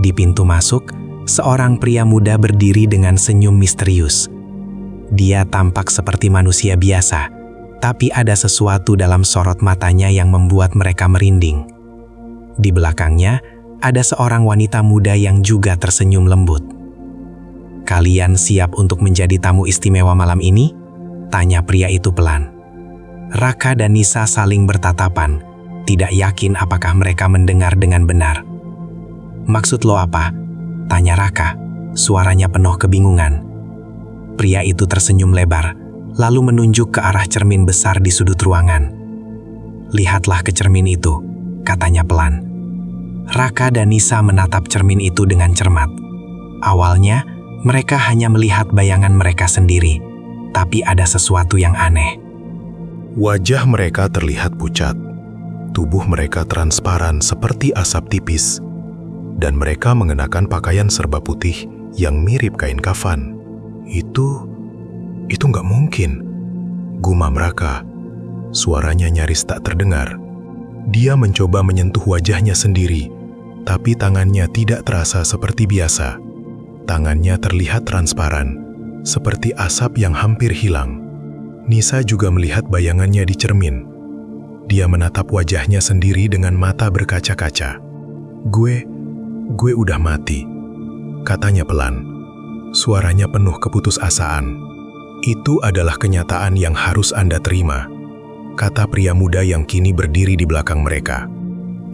Di pintu masuk, seorang pria muda berdiri dengan senyum misterius. Dia tampak seperti manusia biasa, tapi ada sesuatu dalam sorot matanya yang membuat mereka merinding. Di belakangnya, ada seorang wanita muda yang juga tersenyum lembut. Kalian siap untuk menjadi tamu istimewa malam ini? Tanya pria itu pelan. Raka dan Nisa saling bertatapan, tidak yakin apakah mereka mendengar dengan benar. Maksud lo apa? Tanya Raka, suaranya penuh kebingungan. Pria itu tersenyum lebar, lalu menunjuk ke arah cermin besar di sudut ruangan. Lihatlah ke cermin itu, katanya pelan. Raka dan Nisa menatap cermin itu dengan cermat. Awalnya, mereka hanya melihat bayangan mereka sendiri, tapi ada sesuatu yang aneh. Wajah mereka terlihat pucat, tubuh mereka transparan seperti asap tipis, dan mereka mengenakan pakaian serba putih yang mirip kain kafan. Itu nggak mungkin, gumam Raka. Suaranya nyaris tak terdengar. Dia mencoba menyentuh wajahnya sendiri, tapi tangannya tidak terasa seperti biasa. Tangannya terlihat transparan, seperti asap yang hampir hilang. Nisa juga melihat bayangannya di cermin. Dia menatap wajahnya sendiri dengan mata berkaca-kaca. Gue udah mati, katanya pelan. Suaranya penuh keputusasaan. Itu adalah kenyataan yang harus Anda terima, kata pria muda yang kini berdiri di belakang mereka.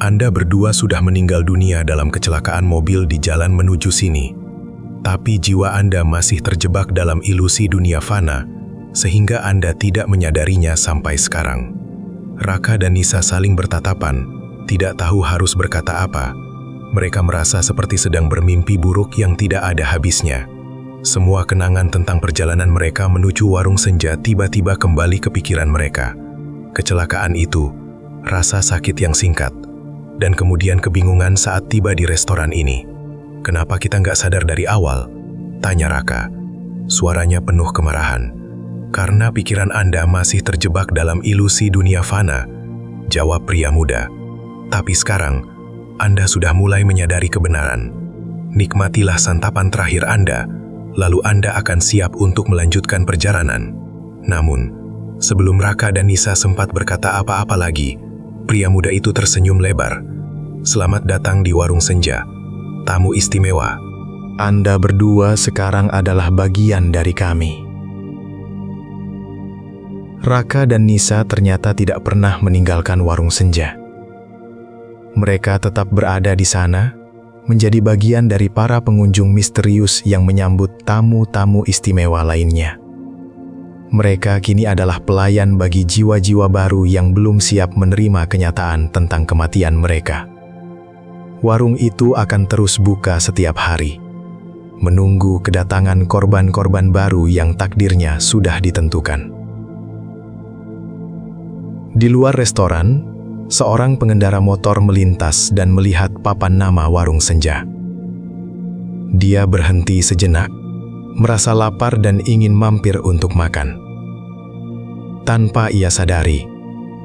Anda berdua sudah meninggal dunia dalam kecelakaan mobil di jalan menuju sini. Tapi jiwa Anda masih terjebak dalam ilusi dunia fana, sehingga Anda tidak menyadarinya sampai sekarang. Raka dan Nisa saling bertatapan, tidak tahu harus berkata apa. Mereka merasa seperti sedang bermimpi buruk yang tidak ada habisnya. Semua kenangan tentang perjalanan mereka menuju warung senja tiba-tiba kembali ke pikiran mereka. Kecelakaan itu, rasa sakit yang singkat, dan kemudian kebingungan saat tiba di restoran ini. Kenapa kita nggak sadar dari awal? Tanya Raka. Suaranya penuh kemarahan. Karena pikiran Anda masih terjebak dalam ilusi dunia fana, jawab pria muda. Tapi sekarang, Anda sudah mulai menyadari kebenaran. Nikmatilah santapan terakhir Anda, lalu Anda akan siap untuk melanjutkan perjalanan. Namun, sebelum Raka dan Nisa sempat berkata apa-apa lagi, pria muda itu tersenyum lebar. Selamat datang di warung senja, tamu istimewa. Anda berdua sekarang adalah bagian dari kami. Raka dan Nisa ternyata tidak pernah meninggalkan warung senja. Mereka tetap berada di sana, menjadi bagian dari para pengunjung misterius yang menyambut tamu-tamu istimewa lainnya. Mereka kini adalah pelayan bagi jiwa-jiwa baru yang belum siap menerima kenyataan tentang kematian mereka. warung itu akan terus buka setiap hari, menunggu kedatangan korban-korban baru yang takdirnya sudah ditentukan. Di luar restoran, seorang pengendara motor melintas dan melihat papan nama warung senja. Dia berhenti sejenak, merasa lapar dan ingin mampir untuk makan. Tanpa ia sadari,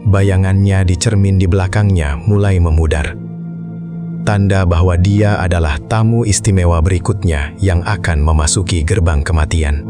bayangannya di cermin di belakangnya mulai memudar. Tanda bahwa dia adalah tamu istimewa berikutnya yang akan memasuki gerbang kematian.